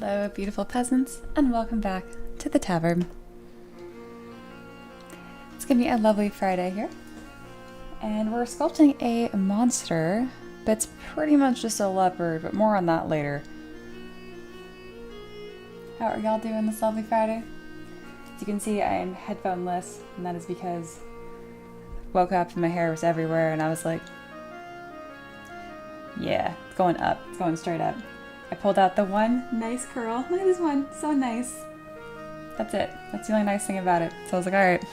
Hello, beautiful peasants, and welcome back to the Taverb. It's gonna be a lovely Friday here, and we're sculpting a monster that's pretty much just a leopard, but more on that later. How are y'all doing this lovely Friday? As you can see, I am headphoneless, and that is because I woke up and my hair was everywhere, and I was like, yeah, it's going up, it's going straight up. I pulled out the one nice curl. Look at this one, so nice. That's it. That's the only nice thing about it. So I was like, alright.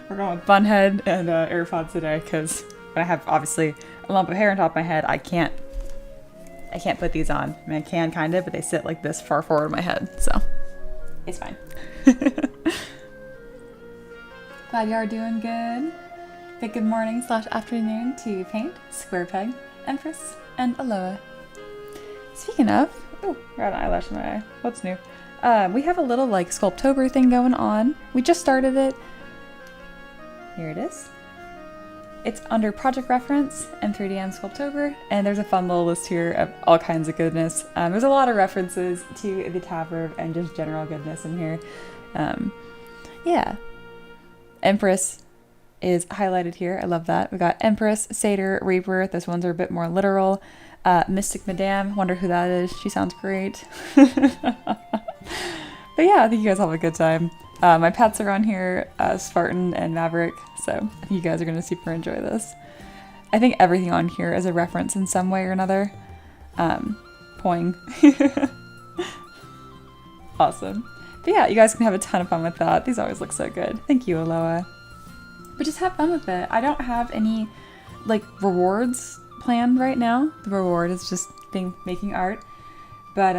We're going with bun head and AirPods today, because when I have obviously a lump of hair on top of my head, I can't put these on. I mean, I can kind of, but they sit like this far forward in my head, so it's fine. Glad you are doing good. Big good morning / afternoon to Paint, Square Peg, Empress, and Aloha. Speaking of, oh, got an eyelash in my eye. What's new? We have a little like Sculptober thing going on. We just started it. Here it is. It's under project reference, M3DM Sculptober, and there's a fun little list here of all kinds of goodness. There's a lot of references to the Taverb and just general goodness in here. Yeah. Empress is highlighted here. I love that. We got Empress, Satyr, Reaper. Those ones are a bit more literal. Mystic Madame, wonder who that is. She sounds great. But yeah, I think you guys have a good time. My pets are on here, Spartan and Maverick, so I think you guys are going to super enjoy this. I think everything on here is a reference in some way or another. Poing. Awesome. But yeah, you guys can have a ton of fun with that. These always look so good. Thank you, Aloha. But just have fun with it. I don't have any like rewards planned right now. The reward is just making art, but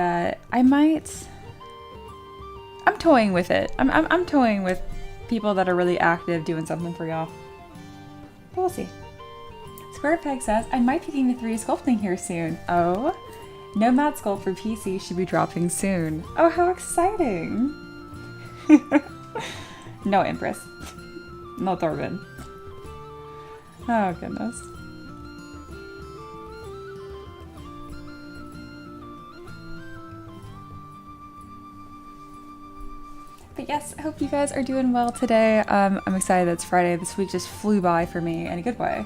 I'm toying with it. I'm toying with people that are really active doing something for y'all. We'll see. Square Peg says I might be getting the 3D sculpting here soon. Oh, Nomad Sculpt for PC should be dropping soon. Oh, how exciting! No Empress, no Thorvin. Oh goodness. But yes, I hope you guys are doing well today. I'm excited that it's Friday. This week just flew by for me in a good way.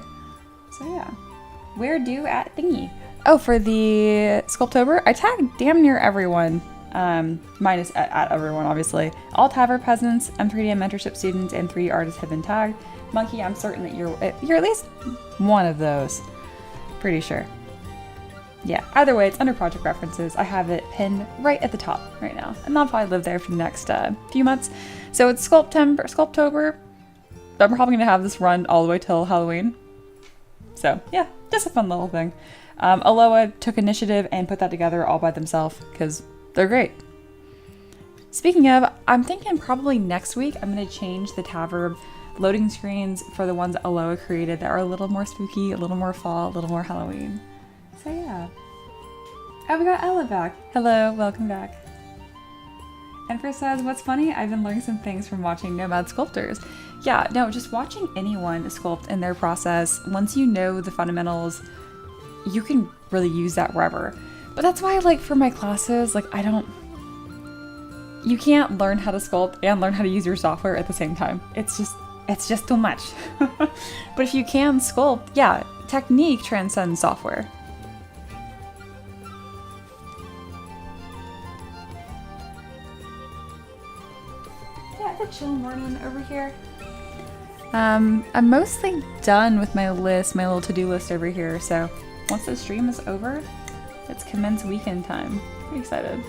So yeah. Where do at thingy? Oh, for the Sculptober, I tagged damn near everyone. Minus at everyone, obviously. All Taverb peasants, M3DM mentorship students, and 3 artists have been tagged. Monkey, I'm certain that you're at least one of those. Pretty sure. Yeah, either way, it's under project references. I have it pinned right at the top right now, and I'll probably live there for the next few months. So it's Sculptober. I'm probably gonna have this run all the way till Halloween. So yeah, just a fun little thing. Aloha took initiative and put that together all by themselves because they're great. Speaking of, I'm thinking probably next week I'm gonna change the Taverb loading screens for the ones that Aloha created that are a little more spooky, a little more fall, a little more Halloween. So yeah. Oh, we got Ella back. Hello, welcome back. Empress says, what's funny? I've been learning some things from watching Nomad Sculptors. Yeah, no, just watching anyone sculpt in their process, once you know the fundamentals, you can really use that wherever. But that's why, like, for my classes, like, you can't learn how to sculpt and learn how to use your software at the same time. It's just too much. But if you can sculpt, yeah, technique transcends software. Chill morning over here. I'm mostly done with my list, my little to-do list over here, so once the stream is over, it's commence weekend time. Pretty excited.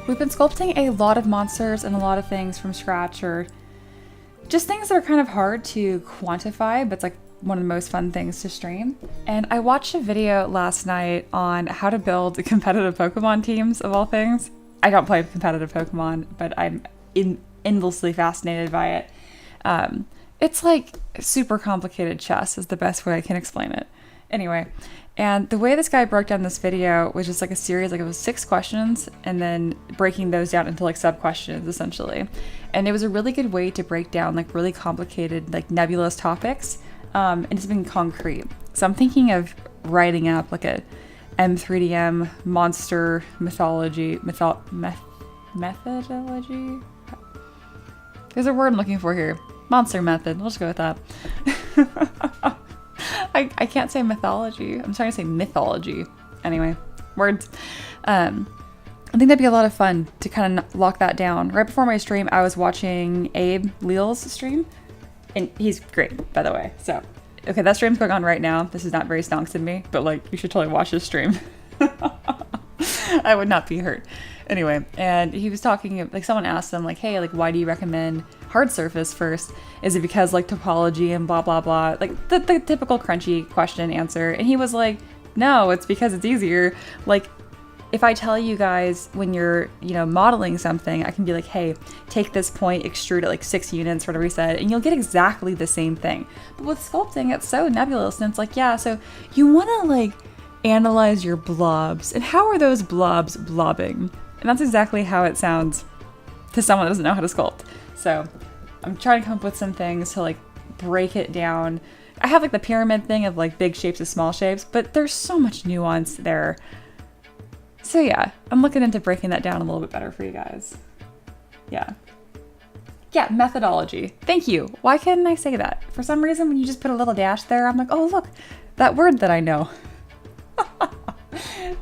We've been sculpting a lot of monsters and a lot of things from scratch, or just things that are kind of hard to quantify, but it's like one of the most fun things to stream. And I watched a video last night on how to build competitive Pokemon teams, of all things. I don't play competitive Pokemon, but I'm endlessly fascinated by it. It's like super complicated chess is the best way I can explain it. Anyway, and the way this guy broke down this video was just like a series, like it was 6 questions and then breaking those down into like sub questions essentially. And it was a really good way to break down like really complicated, like nebulous topics and it's been concrete. So I'm thinking of writing up like a M3DM monster methodology. There's a word I'm looking for here. Monster method. We'll just go with that. I can't say mythology. I'm trying to say mythology. Anyway, words. I think that'd be a lot of fun to kind of lock that down. Right before my stream, I was watching Abe Leal's stream, and he's great, by the way. So, okay, that stream's going on right now. This is not very stonks in me, but like, you should totally watch this stream. I would not be hurt. Anyway, and he was talking, like someone asked him like, hey, like, why do you recommend hard surface first? Is it because like topology and blah, blah, blah? Like the typical crunchy question answer. And he was like, no, it's because it's easier. Like, if I tell you guys when you're, you know, modeling something, I can be like, hey, take this point, extrude it like 6 units, whatever he said, and you'll get exactly the same thing. But with sculpting, it's so nebulous, and it's like, yeah, so you want to like analyze your blobs, and how are those blobs blobbing? And that's exactly how it sounds to someone that doesn't know how to sculpt. So I'm trying to come up with some things to like break it down. I have like the pyramid thing of like big shapes to small shapes, but there's so much nuance there. So yeah, I'm looking into breaking that down a little bit better for you guys. Yeah, methodology. Thank you. Why couldn't I say that? For some reason, when you just put a little dash there, I'm like, oh, look, that word that I know.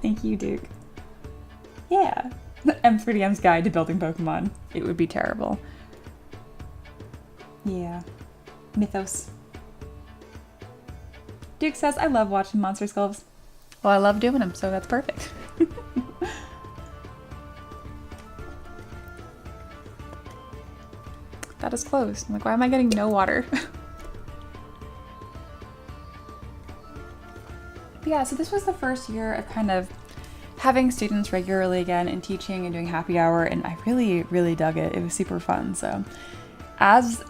Thank you, Duke. Yeah. M3DM's guide to building Pokemon. It would be terrible. Yeah. Mythos. Duke says, I love watching monster sculpts. Well, I love doing them, so that's perfect. That is closed. I'm like, why am I getting no water? But yeah, so this was the first year of kind of having students regularly again and teaching and doing happy hour, and I really, really dug it. It was super fun. So as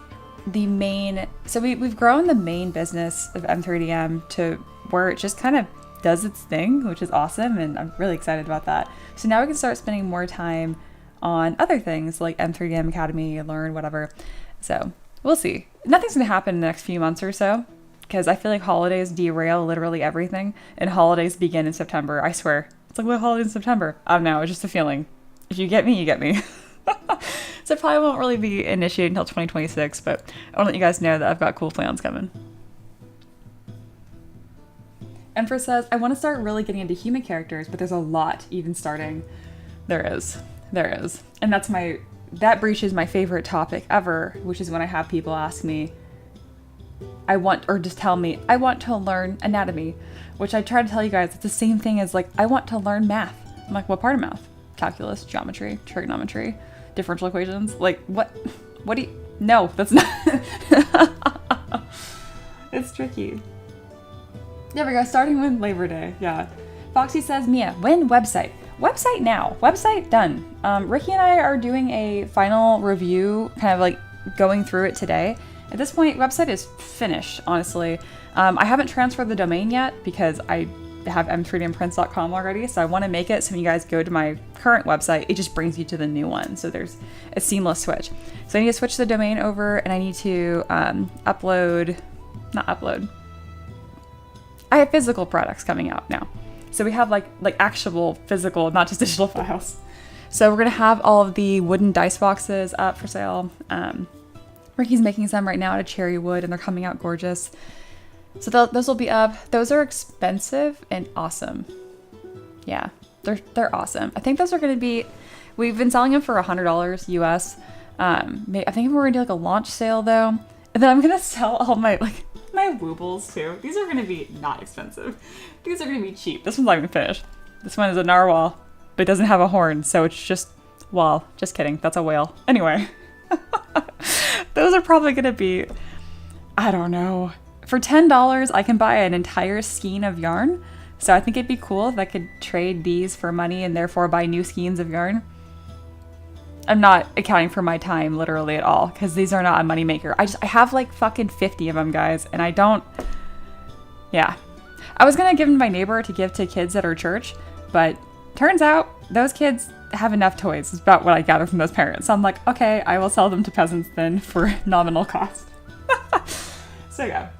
the main, so we've grown the main business of M3DM to where it just kind of does its thing, which is awesome, and I'm really excited about that. So now we can start spending more time on other things like M3DM Academy, Learn, whatever. So we'll see. Nothing's gonna happen in the next few months or so, because I feel like holidays derail literally everything, and holidays begin in September. I swear. It's like, what holiday in September? I don't know, it's just a feeling. If you get me, you get me. So it probably won't really be initiated until 2026, but I want to let you guys know that I've got cool plans coming. Empress says, I want to start really getting into human characters, but there's a lot even starting. There is. And that breaches my favorite topic ever, which is when I have people ask me, I want to learn anatomy, which I try to tell you guys, it's the same thing as like, I want to learn math. I'm like, what part of math? Calculus, geometry, trigonometry, differential equations. Like, what do you, no, that's not, it's tricky. There we go, starting with Labor Day, yeah. Foxy says, Mia, when website? Website now, website done. Ricky and I are doing a final review, kind of like going through it today. At this point, website is finished, honestly. I haven't transferred the domain yet because I have m3dmprints.com already, so I want to make it so when you guys go to my current website, it just brings you to the new one, so there's a seamless switch. So I need to switch the domain over, and I need to I have physical products coming out now. So we have like actual physical, not just digital files. So we're gonna have all of the wooden dice boxes up for sale. Ricky's making some right now out of cherry wood, and they're coming out gorgeous. So those will be up. Those are expensive and awesome. Yeah, they're awesome. I think those are gonna be, we've been selling them for $100 US. I think we're gonna do like a launch sale though. And then I'm gonna sell all my woobles too. These are gonna be not expensive. These are gonna be cheap. This one's not even finished. This one is a narwhal, but it doesn't have a horn, so it's just, well, just kidding. That's a whale. Anyway. Those are probably gonna be, I don't know. For $10, I can buy an entire skein of yarn. So I think it'd be cool if I could trade these for money and therefore buy new skeins of yarn. I'm not accounting for my time literally at all, because these are not a moneymaker. I have like fucking 50 of them, guys, and I don't, yeah. I was gonna give them to my neighbor to give to kids at our church, but turns out those kids have enough toys. It's about what I gather from those parents. So I'm like, okay, I will sell them to peasants then for nominal cost. So yeah.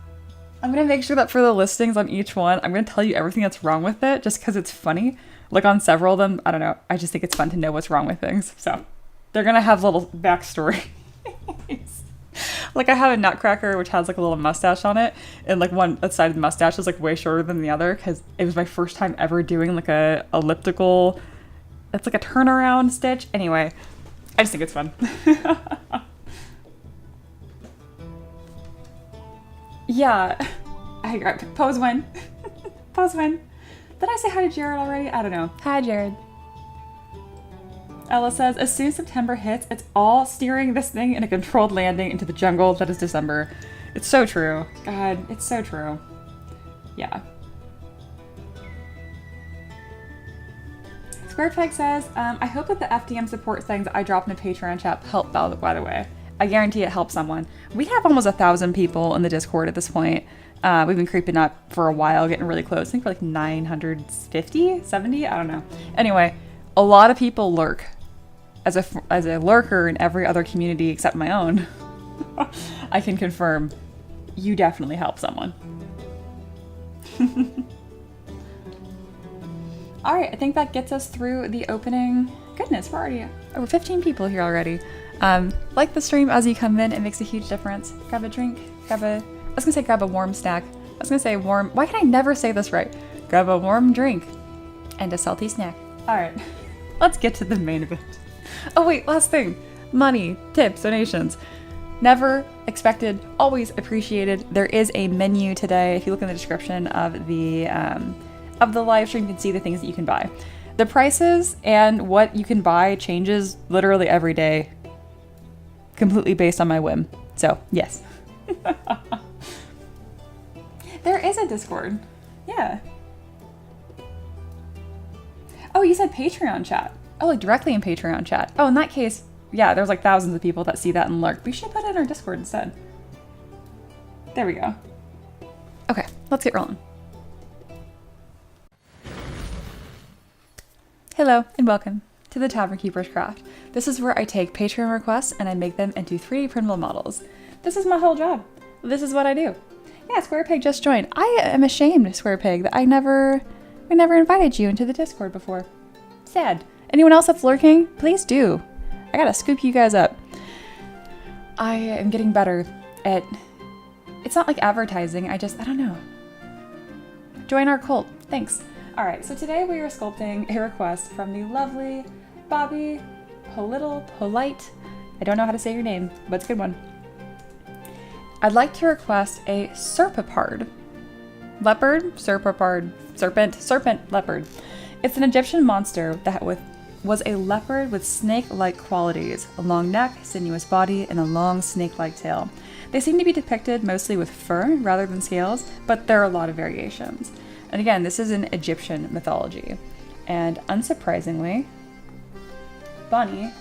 I'm gonna make sure that for the listings on each one, I'm gonna tell you everything that's wrong with it just because it's funny. Like on several of them, I don't know, I just think it's fun to know what's wrong with things. So they're gonna have little backstory. Like I have a nutcracker which has like a little mustache on it, and like one side of the mustache is like way shorter than the other because it was my first time ever doing like a elliptical, it's like a turnaround stitch. Anyway, I just think it's fun. Yeah, I got pose one. Pose one. Did I say hi to Jared already? I don't know. Hi, Jared. Ella says, as soon as September hits, it's all steering this thing in a controlled landing into the jungle that is December. It's so true. God, it's so true. Yeah. SquarePeg says, I hope that the FDM support things I dropped in the Patreon chat help, by the way. I guarantee it helps someone. We have almost 1,000 people in the Discord at this point. We've been creeping up for a while, getting really close. I think we're like 950, 70, I don't know. Anyway, a lot of people lurk. As a lurker in every other community except my own, I can confirm you definitely help someone. All right, I think that gets us through the opening. Goodness, we're already over 15 people here already. Like the stream as you come in, it makes a huge difference. Grab a drink, grab a warm snack. I was gonna say warm, why can I never say this right? Grab a warm drink and a salty snack. All right, let's get to the main event. Oh wait, last thing. Money, tips, donations. Never expected, always appreciated. There is a menu today. If you look in the description of the live stream, you can see the things that you can buy. The prices and what you can buy changes literally every day, completely based on my whim. So, yes. There is a Discord. Yeah. Oh, you said Patreon chat. Oh, like directly in Patreon chat. Oh, in that case, yeah, there's like thousands of people that see that and lurk. We should put it in our Discord instead. There we go. Okay, let's get rolling. Hello, and welcome to the Tavern Keeper's Craft. This is where I take Patreon requests and I make them into 3D printable models. This is my whole job. This is what I do. Yeah, SquarePeg just joined. I am ashamed, SquarePeg, that I never invited you into the Discord before. Sad. Anyone else that's lurking, please do. I gotta scoop you guys up. I am getting better at, it's not like advertising, I don't know. Join our cult, thanks. All right, so today we are sculpting a request from the lovely Bobby Polite. I don't know how to say your name, but it's a good one. I'd like to request a serpent leopard. It's an Egyptian monster that was a leopard with snake-like qualities, a long neck, sinuous body, and a long snake-like tail. They seem to be depicted mostly with fur rather than scales, but there are a lot of variations. And again, this is in Egyptian mythology. And unsurprisingly, Bunny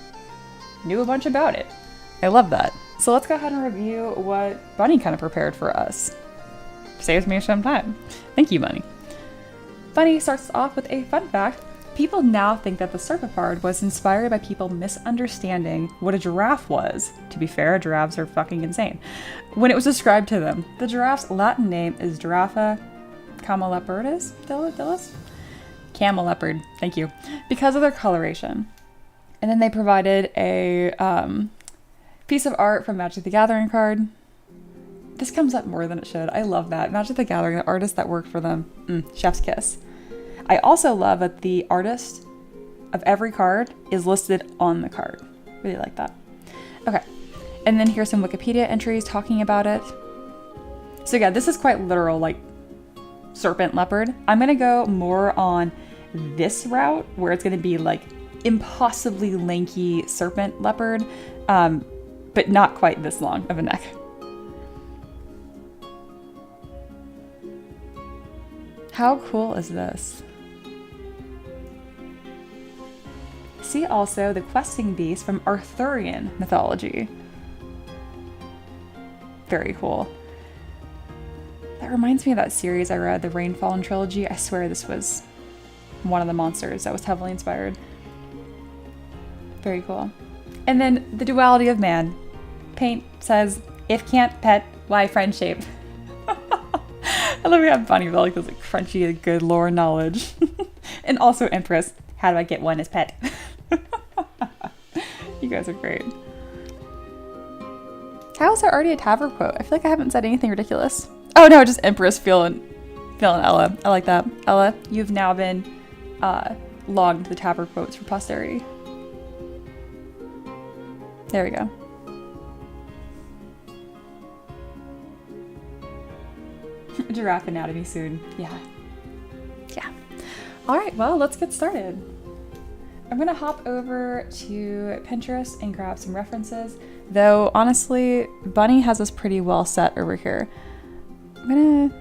knew a bunch about it. I love that. So let's go ahead and review what Bunny kind of prepared for us. Saves me some time. Thank you, Bunny. Bunny starts off with a fun fact. People now think that the serpent was inspired by people misunderstanding what a giraffe was. To be fair, giraffes are fucking insane. When it was described to them, the giraffe's Latin name is Giraffa camelopardalis? Camel leopard, thank you. Because of their coloration. And then they provided a piece of art from Magic the Gathering card. This comes up more than it should. I love that. Magic the Gathering, the artist that worked for them. Chef's kiss. I also love that the artist of every card is listed on the card. Really like that. Okay. And then here's some Wikipedia entries talking about it. So yeah, this is quite literal, like serpent leopard. I'm gonna go more on this route where it's gonna be like impossibly lanky serpent leopard, but not quite this long of a neck. How cool is this? See also the questing beast from Arthurian mythology. Very cool. That reminds me of that series I read, the Rainfall trilogy. I swear this was one of the monsters that was heavily inspired. Very cool. And then the duality of man. Paint says, if can't pet, why friendship? I love how Bunny felt like this like crunchy, good lore knowledge. And also Empress, how do I get one as pet? You guys are great. How is there already a Taverb quote? I feel like I haven't said anything ridiculous. Oh no, just Empress feeling Ella. I like that. Ella, you've now been logged the Taverb quotes for posterity. There we go. Giraffe anatomy soon. Yeah. Yeah. All right, well, let's get started. I'm gonna hop over to Pinterest and grab some references, though honestly, Bunny has us pretty well set over here. Can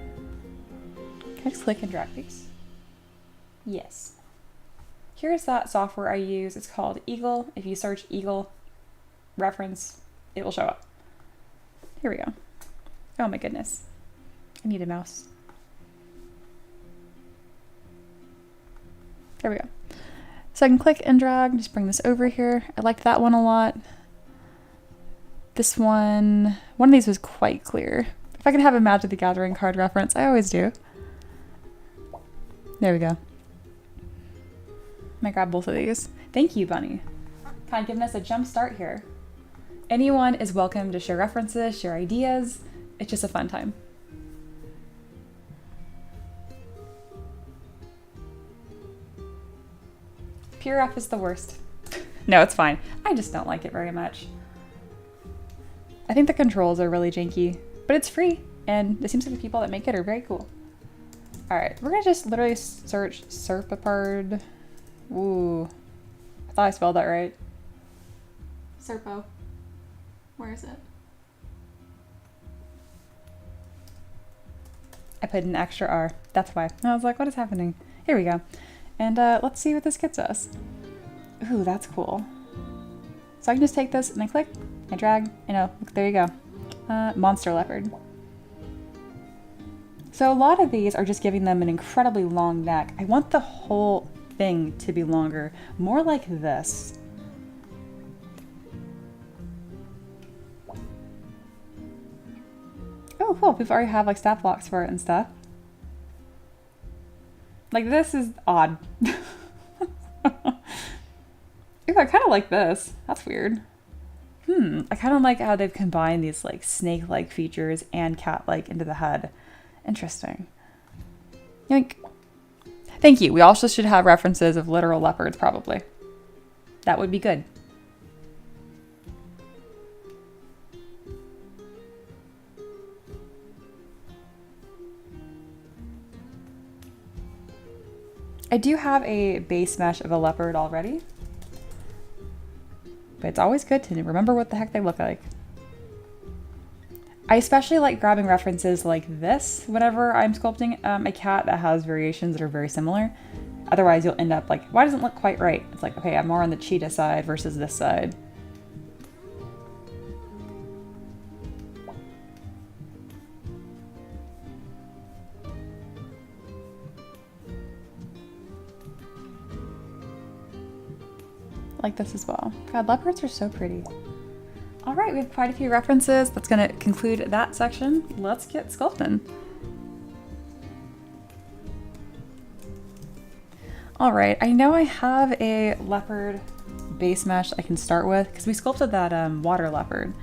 I just click and drag these? Yes. Here's that software I use. It's called Eagle. If you search Eagle reference, it will show up. Here we go. Oh my goodness. I need a mouse. There we go. So I can click and drag, just bring this over here. I liked that one a lot. This one of these was quite clear. If I can have a Magic the Gathering card reference, I always do. There we go. I might grab both of these. Thank you, Bunny. Kind of giving us a jump start here. Anyone is welcome to share references, share ideas. It's just a fun time. Pure F is the worst. No, it's fine. I just don't like it very much. I think the controls are really janky, but it's free, and it seems like the people that make it are very cool. All right, we're gonna just literally search Leopard. Ooh, I thought I spelled that right. Serpo. Where is it? I put an extra R. That's why. I was like, what is happening? Here we go. And let's see what this gets us. Ooh, that's cool. So I can just take this and then click and drag, and oh, look, there you go. Monster leopard. So a lot of these are just giving them an incredibly long neck. I want the whole thing to be longer, more like this. Oh, cool. We've already have like stat blocks for it and stuff. Like, this is odd. Ooh, I kind of like this. That's weird. I kind of like how they've combined these like snake-like features and cat-like into the head. Interesting. Yoink. Thank you. We also should have references of literal leopards, probably. That would be good. I do have a base mesh of a leopard already, but it's always good to remember what the heck they look like. I especially like grabbing references like this whenever I'm sculpting a cat that has variations that are very similar. Otherwise you'll end up like, why doesn't it look quite right? It's like, okay, I'm more on the cheetah side versus this side. Like this as well. God, leopards are so pretty. All right, we have quite a few references. That's gonna conclude that section. Let's get sculpting. All right, I know I have a leopard base mesh I can start with because we sculpted that water leopard.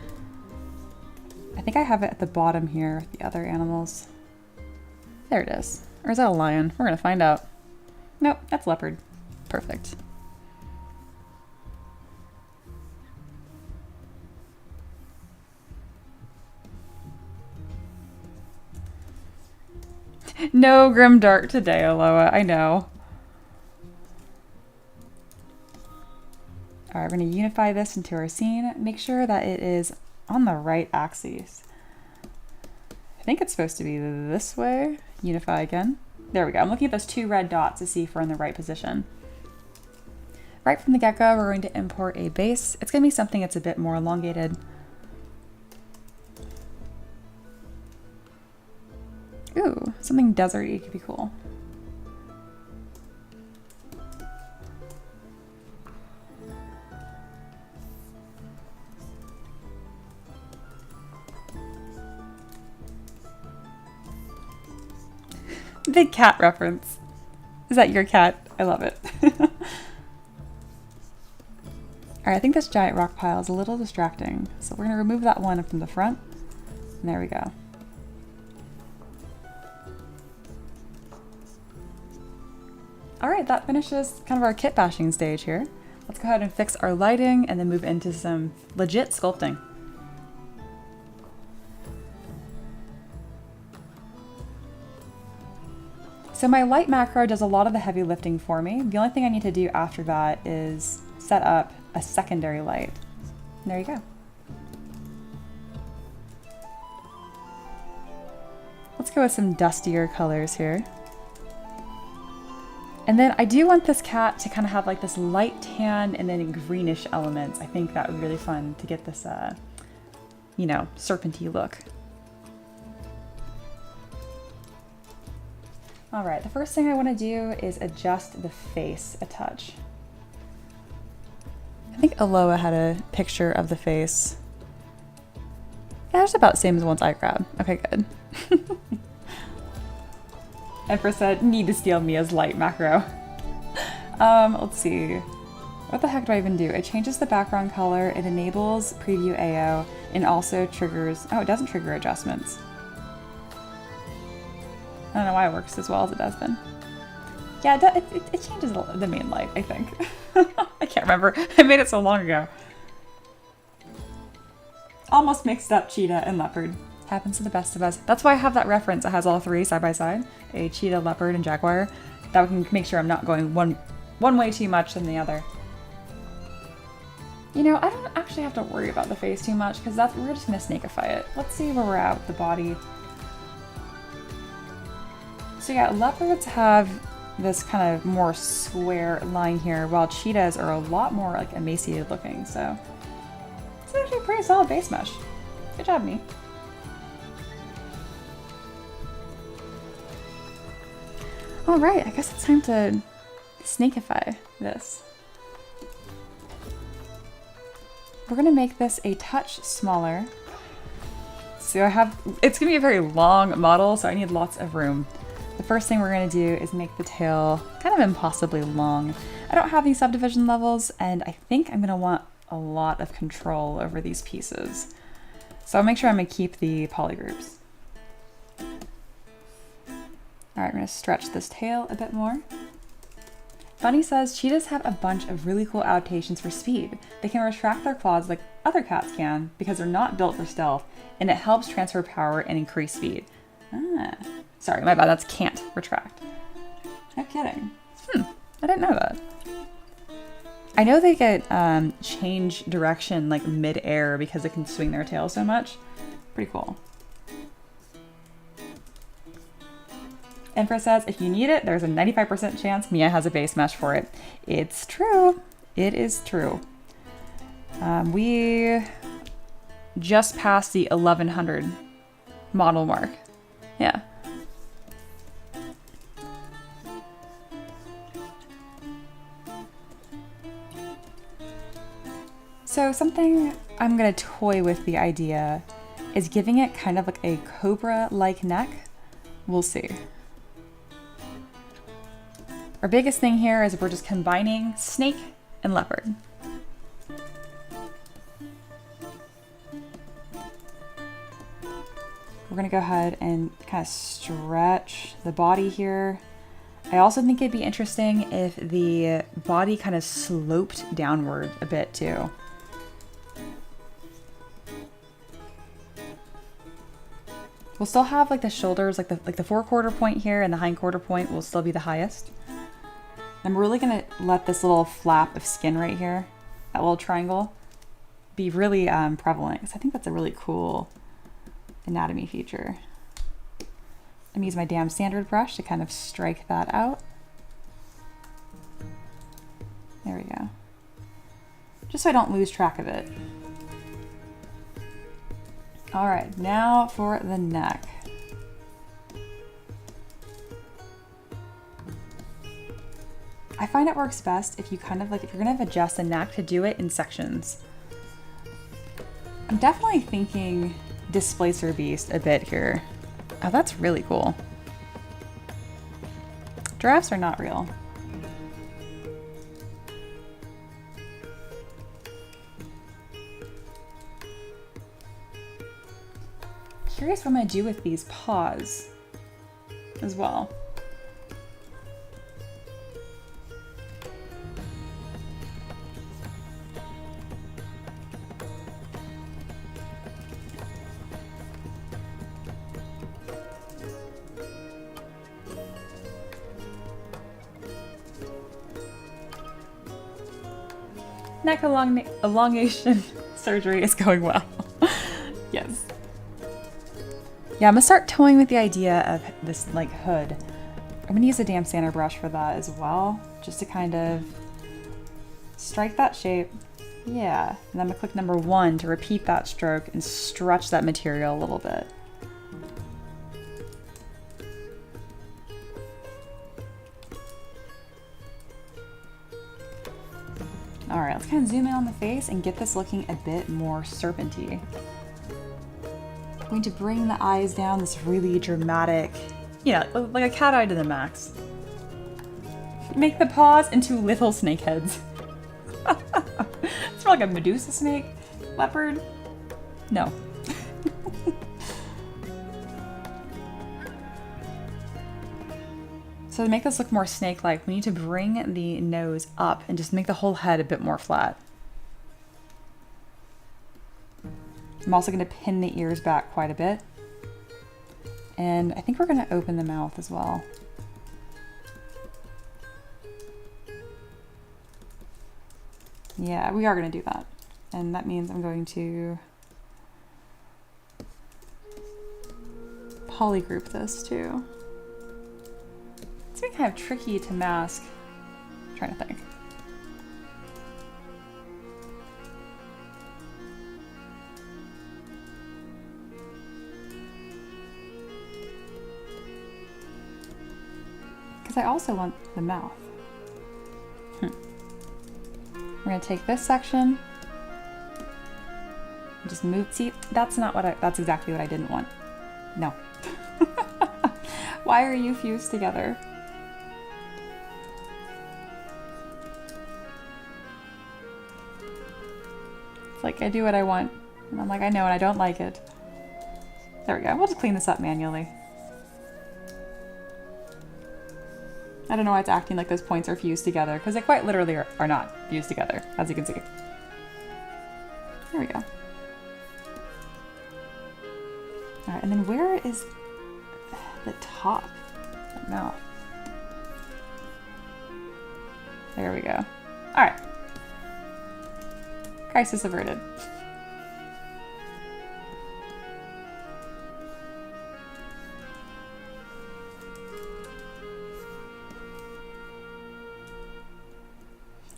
I think I have it at the bottom here with the other animals. There it is. Or is that a lion? We're gonna find out. Nope, that's leopard. Perfect. No grim dark today, Aloha. I know. All right, we're going to unify this into our scene. Make sure that it is on the right axis. I think it's supposed to be this way. Unify again. There we go. I'm looking at those two red dots to see if we're in the right position. Right from the get-go, we're going to import a base. It's going to be something that's a bit more elongated. Ooh, something deserty could be cool. Big cat reference. Is that your cat? I love it. Alright, I think this giant rock pile is a little distracting. So we're going to remove that one from the front. And there we go. Alright, that finishes kind of our kit bashing stage here. Let's go ahead and fix our lighting and then move into some legit sculpting. So my light macro does a lot of the heavy lifting for me. The only thing I need to do after that is set up a secondary light. And there you go. Let's go with some dustier colors here. And then I do want this cat to kind of have like this light tan and then greenish elements. I think that would be really fun to get this, you know, serpenty look. All right, the first thing I want to do is adjust the face a touch. I think Aloha had a picture of the face. Yeah, it's about the same as the ones I grabbed. Okay, good. Empress said, need to steal Mia's light macro. Let's see. What the heck do I even do? It changes the background color, it enables preview AO, and also triggers, oh, it doesn't trigger adjustments. I don't know why it works as well as it does then. Yeah, it changes the main light, I think. I can't remember. I made it so long ago. Almost mixed up cheetah and leopard. Happens to the best of us. That's why I have that reference. It has all three side by side. A cheetah, leopard, and jaguar. That we can make sure I'm not going one way too much than the other. You know, I don't actually have to worry about the face too much because we're just gonna snakeify it. Let's see where we're at with the body. So yeah, leopards have this kind of more square line here, while cheetahs are a lot more like emaciated looking, so it's actually a pretty solid base mesh. Good job, me. Alright, I guess it's time to snakeify this. We're gonna make this a touch smaller. So it's gonna be a very long model, so I need lots of room. The first thing we're going to do is make the tail kind of impossibly long. I don't have these subdivision levels, and I think I'm going to want a lot of control over these pieces. So I'll make sure I'm going to keep the polygroups. Alright, we're going to stretch this tail a bit more. Bunny says, cheetahs have a bunch of really cool adaptations for speed. They can retract their claws like other cats can because they're not built for stealth, and it helps transfer power and increase speed. Ah. Sorry, my bad, that's can't retract. No kidding. I didn't know that. I know they get change direction like mid-air because they can swing their tail so much. Pretty cool. Empress says, if you need it, there's a 95% chance Mia has a base mesh for it. It's true. It is true. We just passed the 1100 model mark. Yeah. So something I'm gonna toy with the idea is giving it kind of like a cobra-like neck. We'll see. Our biggest thing here is we're just combining snake and leopard. We're gonna go ahead and kind of stretch the body here. I also think it'd be interesting if the body kind of sloped downward a bit too. We'll still have like the shoulders, like the forequarter point here, and the hindquarter point will still be the highest. I'm really gonna let this little flap of skin right here, that little triangle, be really prevalent, because I think that's a really cool anatomy feature. I'm gonna use my damn standard brush to kind of strike that out. There we go. Just so I don't lose track of it. All right, now for the neck. I find it works best if you kind of like, if you're gonna adjust the neck, to do it in sections. I'm definitely thinking Displacer Beast a bit here. Oh, that's really cool. Giraffes are not real. Curious what I'm gonna do with these paws as well. Neck elongation surgery is going well. Yes. Yeah, I'm gonna start toying with the idea of this like hood. I'm gonna use a damn sander brush for that as well, just to kind of strike that shape. Yeah, and then I'm gonna click number 1 to repeat that stroke and stretch that material a little bit. All right, let's kind of zoom in on the face and get this looking a bit more serpenty. I'm going to bring the eyes down, this really dramatic, yeah, like a cat eye to the max. Make the paws into little snake heads. It's more like a Medusa snake, leopard. No. So to make this look more snake-like, we need to bring the nose up and just make the whole head a bit more flat. I'm also going to pin the ears back quite a bit. And I think we're going to open the mouth as well. Yeah, we are going to do that. And that means I'm going to polygroup this too. It's been kind of tricky to mask. I'm trying to think. Because I also want the mouth. We're going to take this section and just move. See, that's not what that's exactly what I didn't want. No. Why are you fused together? It's like I do what I want. And I'm like, I know, and I don't like it. There we go. We'll just clean this up manually. I don't know why it's acting like those points are fused together, because they quite literally are not fused together, as you can see. There we go. Alright, and then where is the top? The mouth. There we go. Alright. Crisis averted.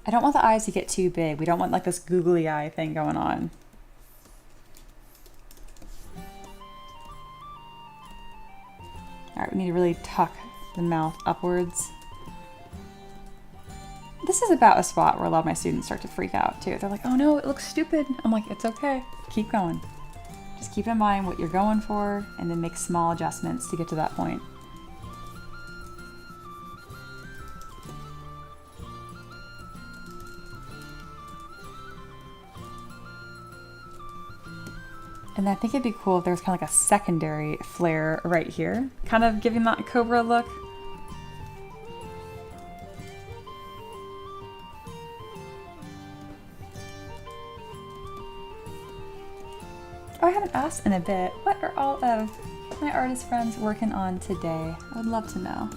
I don't want the eyes to get too big. We don't want like this googly eye thing going on. All right, we need to really tuck the mouth upwards. This is about a spot where a lot of my students start to freak out too. They're like, oh no, it looks stupid. I'm like, it's okay, keep going. Just keep in mind what you're going for and then make small adjustments to get to that point. And I think it'd be cool if there was kind of like a secondary flare right here, kind of giving that cobra look. Oh, I haven't asked in a bit. What are all of my artist friends working on today? I would love to know.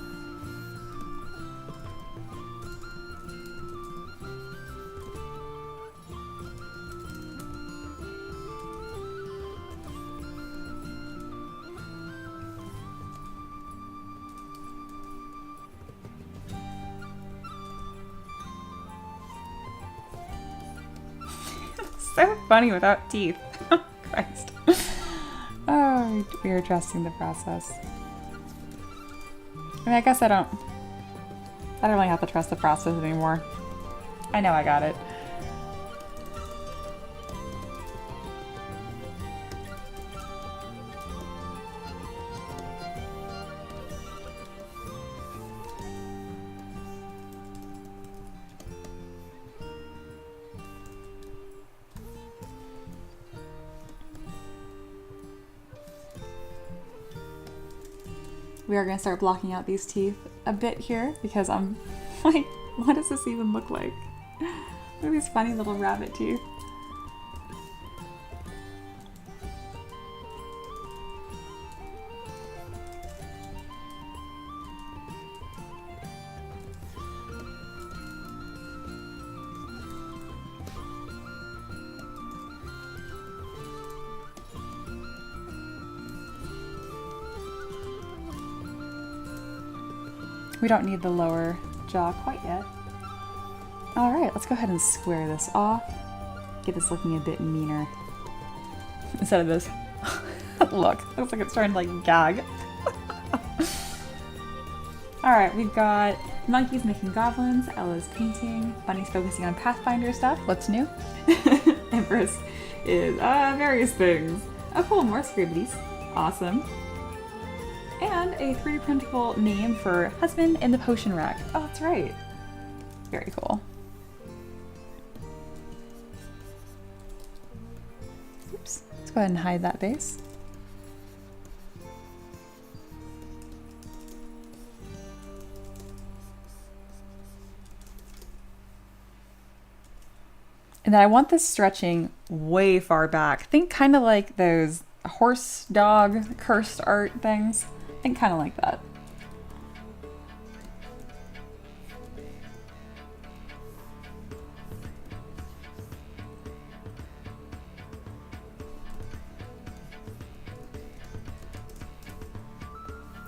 So funny without teeth. Christ. Oh, we are trusting the process. I mean, I guess I don't really have to trust the process anymore. I know I got it. We are going to start blocking out these teeth a bit here because I'm like, what does this even look like? Look at these funny little rabbit teeth. We don't need the lower jaw quite yet. All right, let's go ahead and square this off. Get this looking a bit meaner. Instead of this. Look, looks like it's starting to like gag. All right, we've got monkeys making goblins, Ella's painting, Bunny's focusing on Pathfinder stuff. What's new? Empress is various things. Oh cool, more scribblies. Awesome. And a 3D printable name for husband in the potion rack. Oh, that's right. Very cool. Oops. Let's go ahead and hide that base. And then I want this stretching way far back. Think kind of like those horse dog cursed art things. Think kind of like that.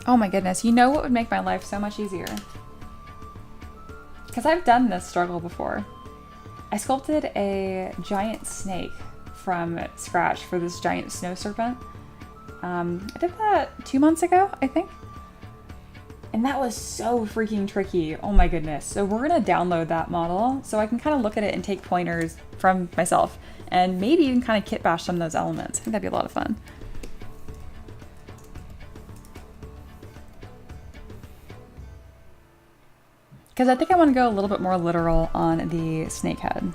Oh my goodness, you know what would make my life so much easier? Because I've done this struggle before. I sculpted a giant snake from scratch for this giant snow serpent. I did that 2 months ago, I think. And that was so freaking tricky. Oh my goodness. So we're gonna download that model so I can kind of look at it and take pointers from myself and maybe even kind of kit bash some of those elements. I think that'd be a lot of fun. Because I think I want to go a little bit more literal on the snake head.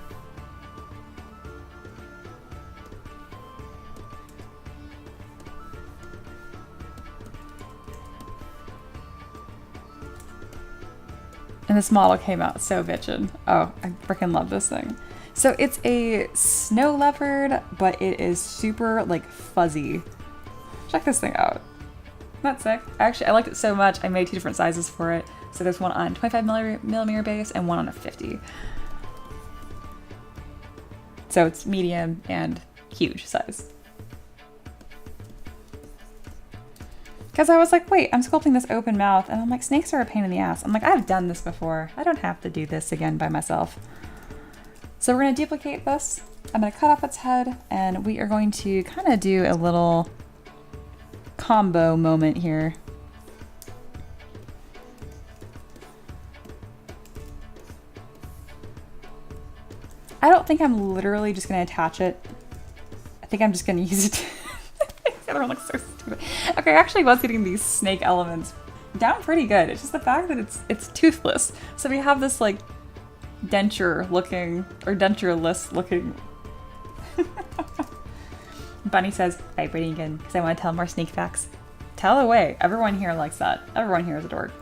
And this model came out so bitchin'. Oh, I freaking love this thing. So it's a snow leopard, but it is super like fuzzy. Check this thing out. Isn't that sick? Actually, I liked it so much, I made 2 different sizes for it. So there's one on 25mm base and one on a 50. So it's medium and huge size. Because I was like, wait, I'm sculpting this open mouth, and I'm like, snakes are a pain in the ass. I'm like, I've done this before. I don't have to do this again by myself. So we're gonna duplicate this. I'm gonna cut off its head, and we are going to kind of do a little combo moment here. I don't think I'm literally just gonna attach it. I think I'm just gonna use it. The other one looks so stupid. Okay, I actually was getting these snake elements down pretty good. It's just the fact that it's toothless. So we have this like denture looking, or dentureless looking. Bunny says, vibrating again, because I want to tell more snake facts. Tell away. Everyone here likes that. Everyone here is a dork.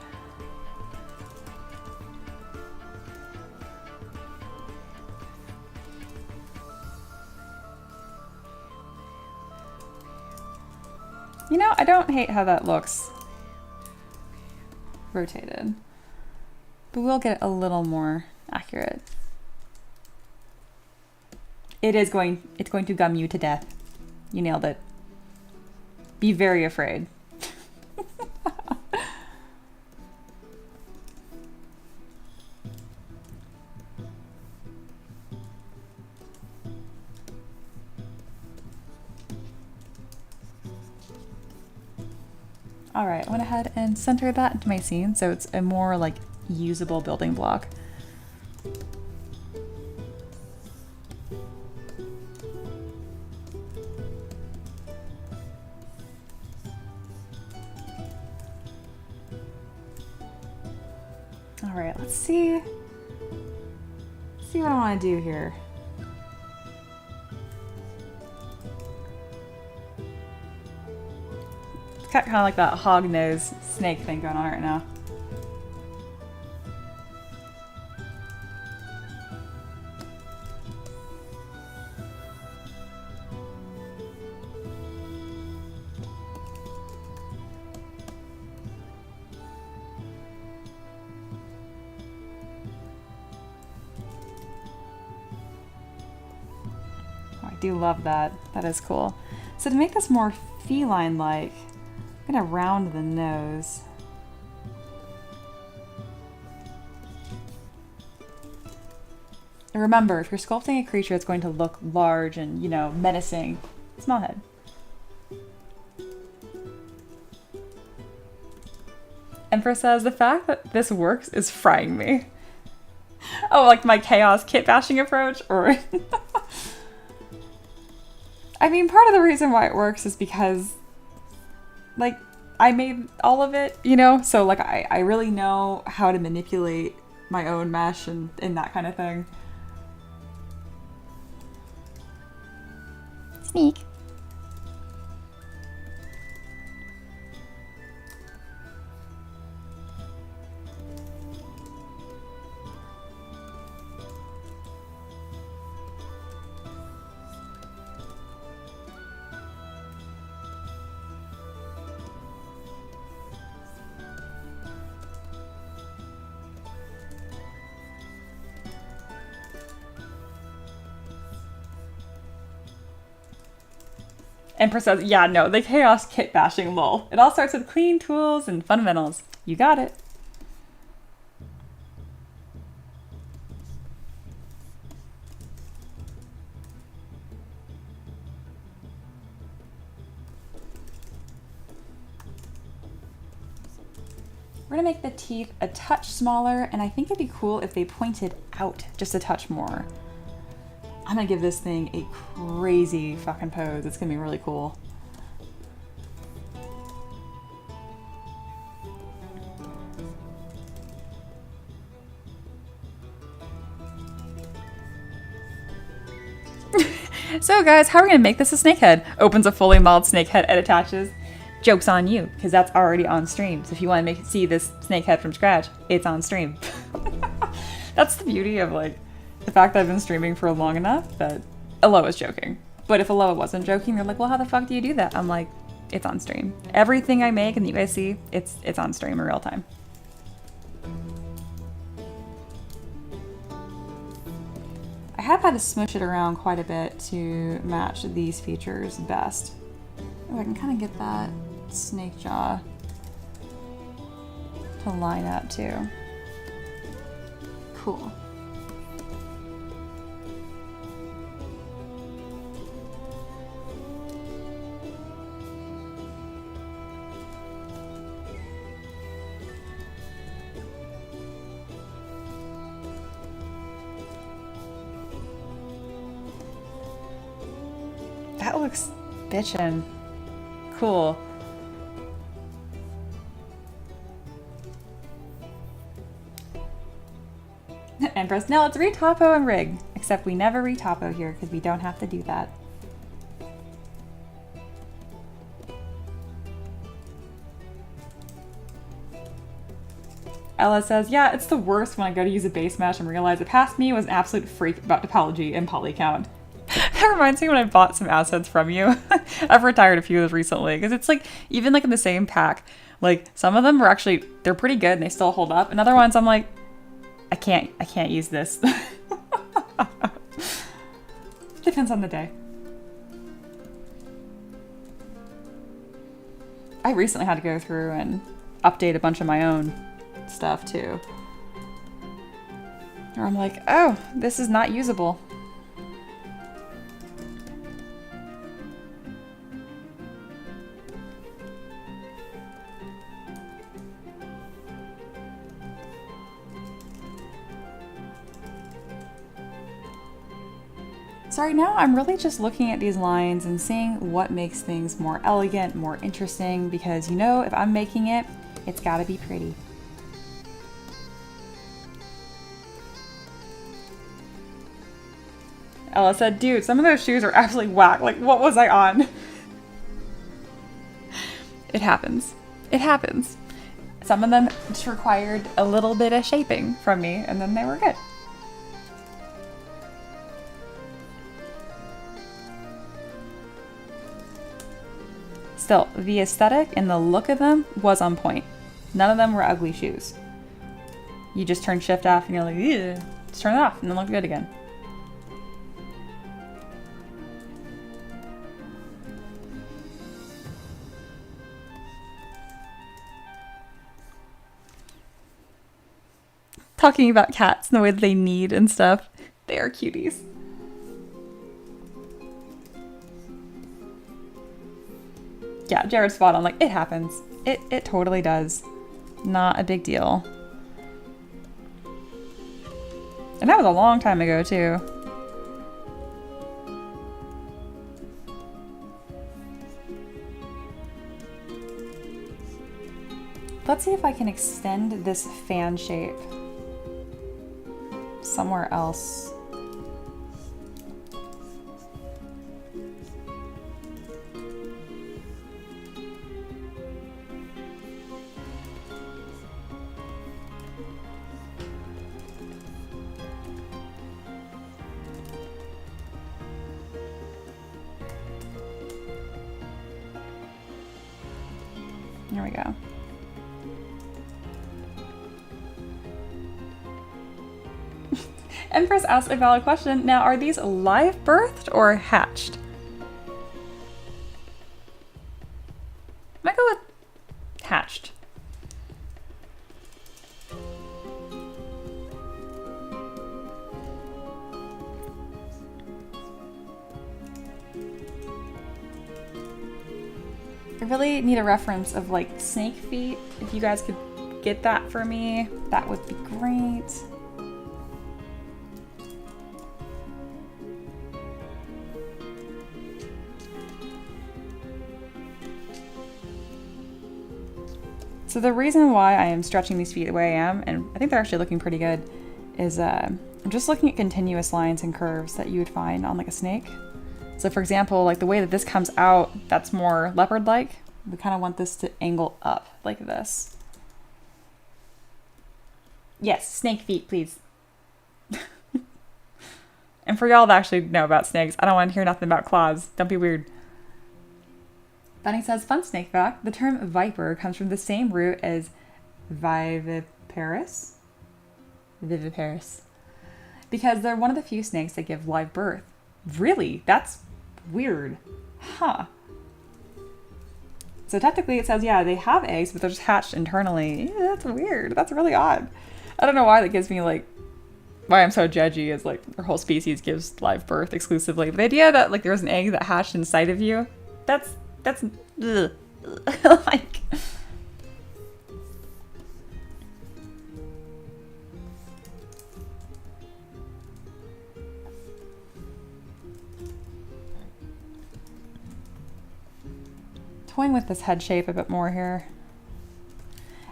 You know, I don't hate how that looks rotated, but we'll get it a little more accurate. It's going to gum you to death. You nailed it. Be very afraid. All right, I went ahead and centered that into my scene so it's a more like usable building block. All right, let's see what I want to do here. Got kind of like that hog nose snake thing going on right now. I do love that. That is cool. So to make this more feline-like, I'm gonna round the nose. And remember, if you're sculpting a creature, it's going to look large and, you know, menacing. Small head. Empress says, the fact that this works is frying me. Oh, like my chaos kit bashing approach? Or... I mean, part of the reason why it works is because, like, I made all of it, you know? So, like, I really know how to manipulate my own mesh and that kind of thing. Sneak. Empress says, yeah, no, the chaos kit bashing, lol. It all starts with clean tools and fundamentals. You got it. We're gonna make the teeth a touch smaller, and I think it'd be cool if they pointed out just a touch more. I'm gonna give this thing a crazy fucking pose. It's gonna be really cool. So guys, how are we gonna make this a snake head? Opens a fully modeled snake head and attaches. Joke's on you, because that's already on stream. So if you want to see this snake head from scratch, it's on stream. That's the beauty of, like, the fact that I've been streaming for long enough that Aloha's joking. But if Aloha wasn't joking, they're like, well, how the fuck do you do that? I'm like, it's on stream. Everything I make and you guys see, it's on stream in real time. I have had to smush it around quite a bit to match these features best. Oh, I can kind of get that snake jaw to line up too. Cool. That looks bitchin'. Cool. Empress, now let's retopo and rig. Except we never retopo here because we don't have to do that. Ella says, yeah, it's the worst when I go to use a base mesh and realize the past me was an absolute freak about topology and poly count. That reminds me when I bought some assets from you. I've retired a few of those recently because it's like, even like in the same pack, like some of them were actually, they're pretty good and they still hold up. And other ones I'm like, I can't use this. Depends on the day. I recently had to go through and update a bunch of my own stuff too. Or I'm like, oh, this is not usable. So right now I'm really just looking at these lines and seeing what makes things more elegant, more interesting, because you know, if I'm making it, it's gotta be pretty. Ella said, dude, some of those shoes are absolutely whack. Like, what was I on? It happens. It happens. Some of them just required a little bit of shaping from me, and then they were good. Still, the aesthetic and the look of them was on point. None of them were ugly shoes. You just turn shift off and you're like, ew, just turn it off and then look good again. Talking about cats and the way that they need and stuff. They are cuties. Yeah, Jared's spot on. Like, it happens. It totally does. Not a big deal. And that was a long time ago, too. Let's see if I can extend this fan shape somewhere else. There we go. Empress asked a valid question. Now, are these live birthed or hatched? I might go with hatched. I really need a reference of like snake feet. If you guys could get that for me, that would be great. So the reason why I am stretching these feet the way I am, and I think they're actually looking pretty good, is I'm just looking at continuous lines and curves that you would find on like a snake. So for example, like the way that this comes out, that's more leopard-like. We kind of want this to angle up like this. Yes, snake feet, please. And for y'all that actually know about snakes, I don't want to hear nothing about claws. Don't be weird. Bunny says, fun snake fact, the term viper comes from the same root as viviparous? Viviparous. Because they're one of the few snakes that give live birth. Really? That's weird. Huh. So technically it says, yeah, they have eggs, but they're just hatched internally. Yeah, that's weird. That's really odd. I don't know why that gives me like, why I'm so judgy is like their whole species gives live birth exclusively. But the idea that like there's an egg that hatched inside of you, that's ugh. Like, toying with this head shape a bit more here.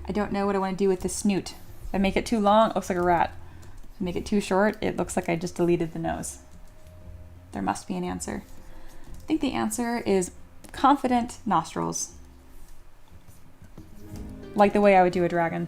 I don't know what I want to do with the snoot. If I make it too long, it looks like a rat. If I make it too short, it looks like I just deleted the nose. There must be an answer. I think the answer is confident nostrils. Like the way I would do a dragon.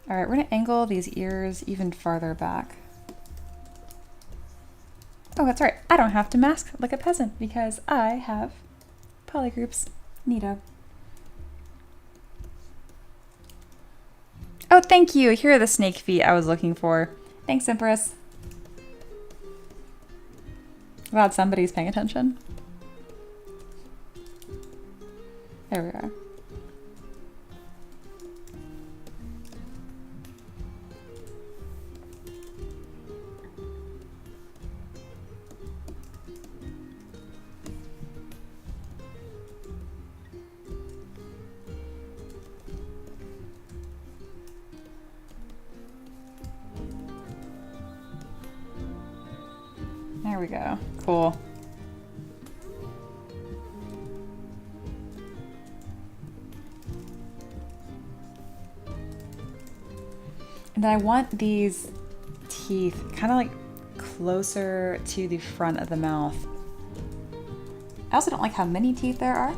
All right, we're gonna angle these ears even farther back. Oh, that's right. I don't have to mask like a peasant because I have polygroups. Neato. Oh, thank you. Here are the snake feet I was looking for. Thanks, Empress. Glad somebody's paying attention. There we are. There we go. Cool. And then I want these teeth kind of like closer to the front of the mouth. I also don't like how many teeth there are.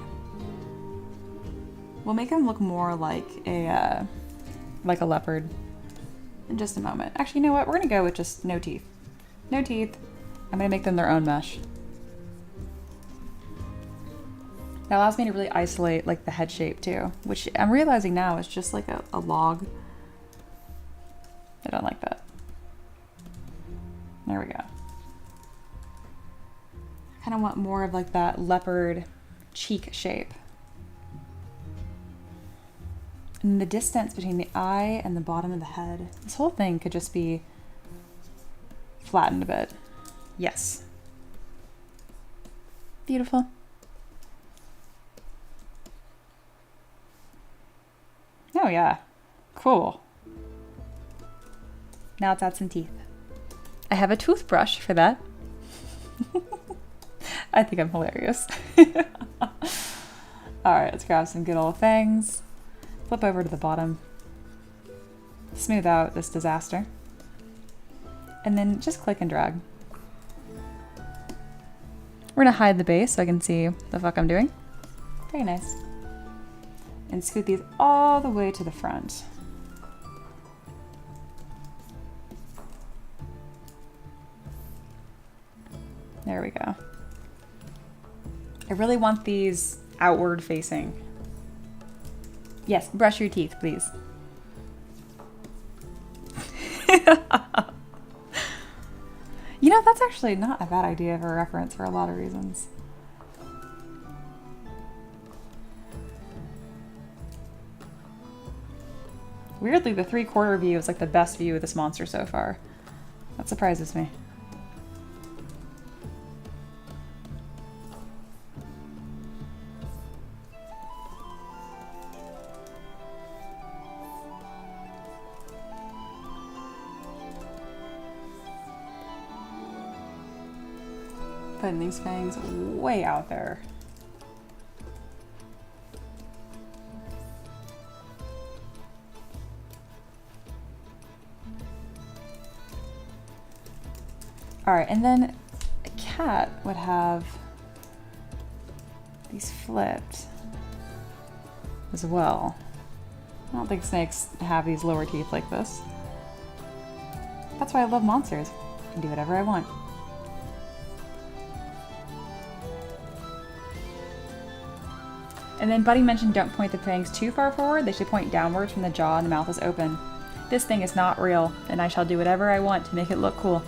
We'll make them look more like a leopard in just a moment. Actually, you know what? We're gonna go with just no teeth. No teeth. I'm gonna make them their own mesh. That allows me to really isolate like the head shape too, which I'm realizing now is just like a log. I don't like that. There we go. I kind of want more of like that leopard cheek shape. And the distance between the eye and the bottom of the head, this whole thing could just be flattened a bit. Yes. Beautiful. Oh yeah, cool. Now let's add some teeth. I have a toothbrush for that. I think I'm hilarious. All right, let's grab some good old fangs. Flip over to the bottom. Smooth out this disaster. And then just click and drag. We're gonna hide the base so I can see the fuck I'm doing. Very nice. And scoot these all the way to the front. There we go. I really want these outward facing. Yes, brush your teeth, please. You know, that's actually not a bad idea for a reference for a lot of reasons. Weirdly, the 3/4 view is like the best view of this monster so far. That surprises me. Putting these fangs way out there. All right, and then a cat would have these flipped as well. I don't think snakes have these lower teeth like this. That's why I love monsters. I can do whatever I want. And then Buddy mentioned don't point the fangs too far forward. They should point downwards from the jaw and the mouth is open. This thing is not real, and I shall do whatever I want to make it look cool.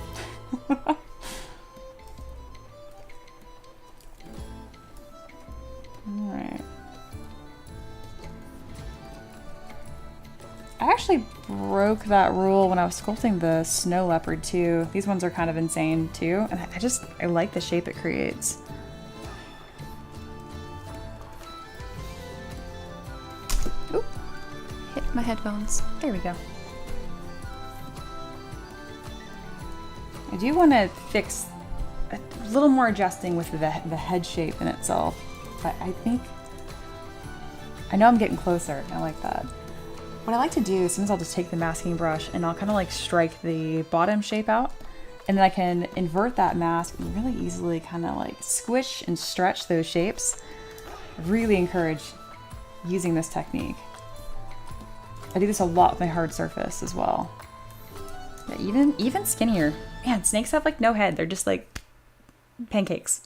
Alright. I actually broke that rule when I was sculpting the snow leopard too. These ones are kind of insane too, and I like the shape it creates. Oop, hit my headphones. There we go. I do want to fix a little more adjusting with the head shape in itself, but I know I'm getting closer. I like that. What I like to do is sometimes I'll just take the masking brush and I'll kind of like strike the bottom shape out, and then I can invert that mask and really easily kind of like squish and stretch those shapes. I really encourage using this technique. I do this a lot with my hard surface as well. Yeah, even skinnier. Man, snakes have like no head. They're just like pancakes.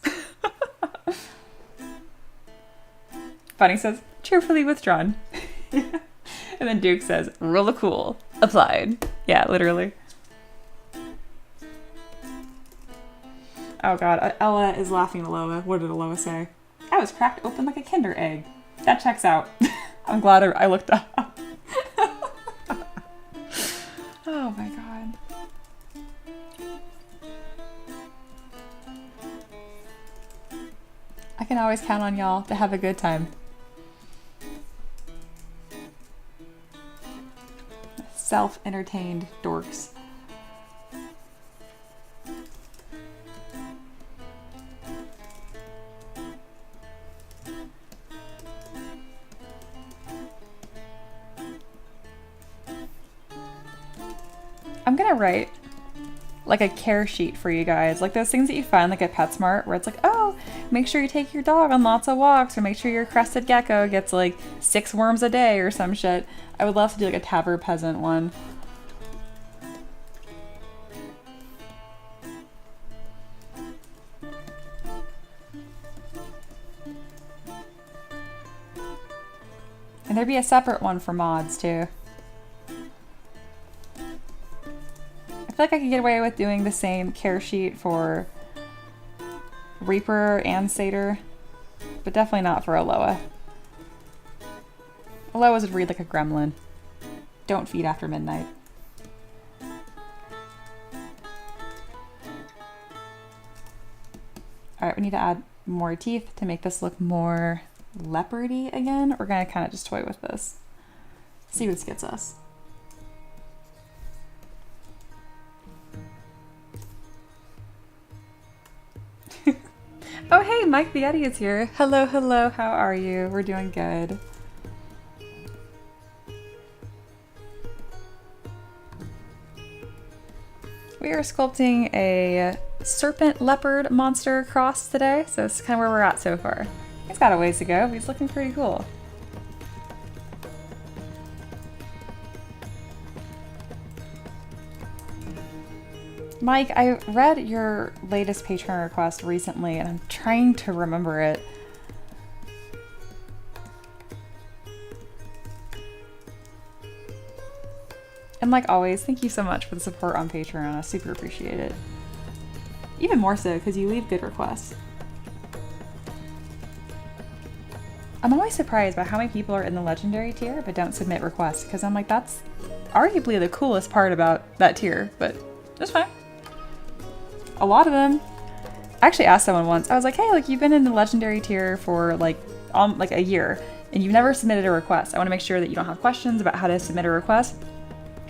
Bunny says, cheerfully withdrawn. And then Duke says, rule of cool applied. Yeah, literally. Oh god, Ella is laughing at Aloha. What did Aloha say? I was cracked open like a Kinder egg. That checks out. I'm glad I looked up. Oh my god. I can always count on y'all to have a good time. Self-entertained dorks. I'm gonna write like a care sheet for you guys, like those things that you find like at PetSmart where it's like, oh, make sure you take your dog on lots of walks, or make sure your crested gecko gets like 6 worms a day or some shit. I would love to do like a Taverb Peasant one. And there'd be a separate one for mods too. I feel like I could get away with doing the same care sheet for Reaper and Satyr, but definitely not for Aloha. Aloha's would read like a gremlin. Don't feed after midnight. Alright, we need to add more teeth to make this look more leopardy again. We're gonna kind of just toy with this. See what this gets us. Oh hey, Mike the Yeti is here. Hello, hello, how are you? We're doing good. We are sculpting a serpent leopard monster cross today, so it's kind of where we're at so far. He's got a ways to go, but he's looking pretty cool. Mike, I read your latest Patreon request recently, and I'm trying to remember it. And like always, thank you so much for the support on Patreon. I super appreciate it. Even more so because you leave good requests. I'm always surprised by how many people are in the legendary tier but don't submit requests, because I'm like, that's arguably the coolest part about that tier, but it's fine. A lot of them. I actually asked someone once, I was like, hey, like you've been in the legendary tier for like a year and you've never submitted a request. I want to make sure that you don't have questions about how to submit a request.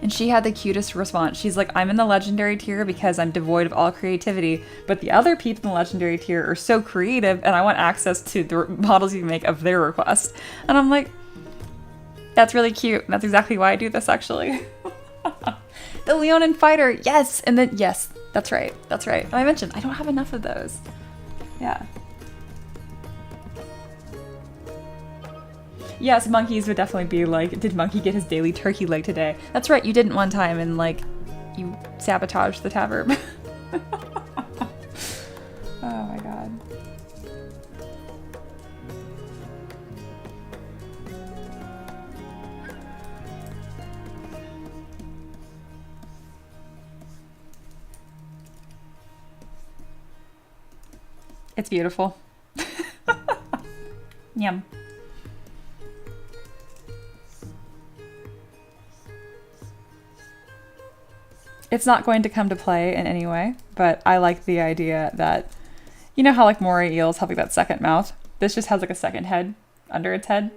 And she had the cutest response. She's like, I'm in the legendary tier because I'm devoid of all creativity, but the other people in the legendary tier are so creative and I want access to the models you make of their request. And I'm like, that's really cute. That's exactly why I do this actually. The Leonin fighter, yes! And then, yes, that's right, that's right. And I mentioned, I don't have enough of those. Yeah. Yes, monkeys would definitely be like, did Monkey get his daily turkey leg today? That's right, you didn't one time and like, you sabotaged the Taverb. Oh my god. It's beautiful. Yum. It's not going to come to play in any way, but I like the idea that, you know how like moray eels have like that second mouth? This just has like a second head under its head.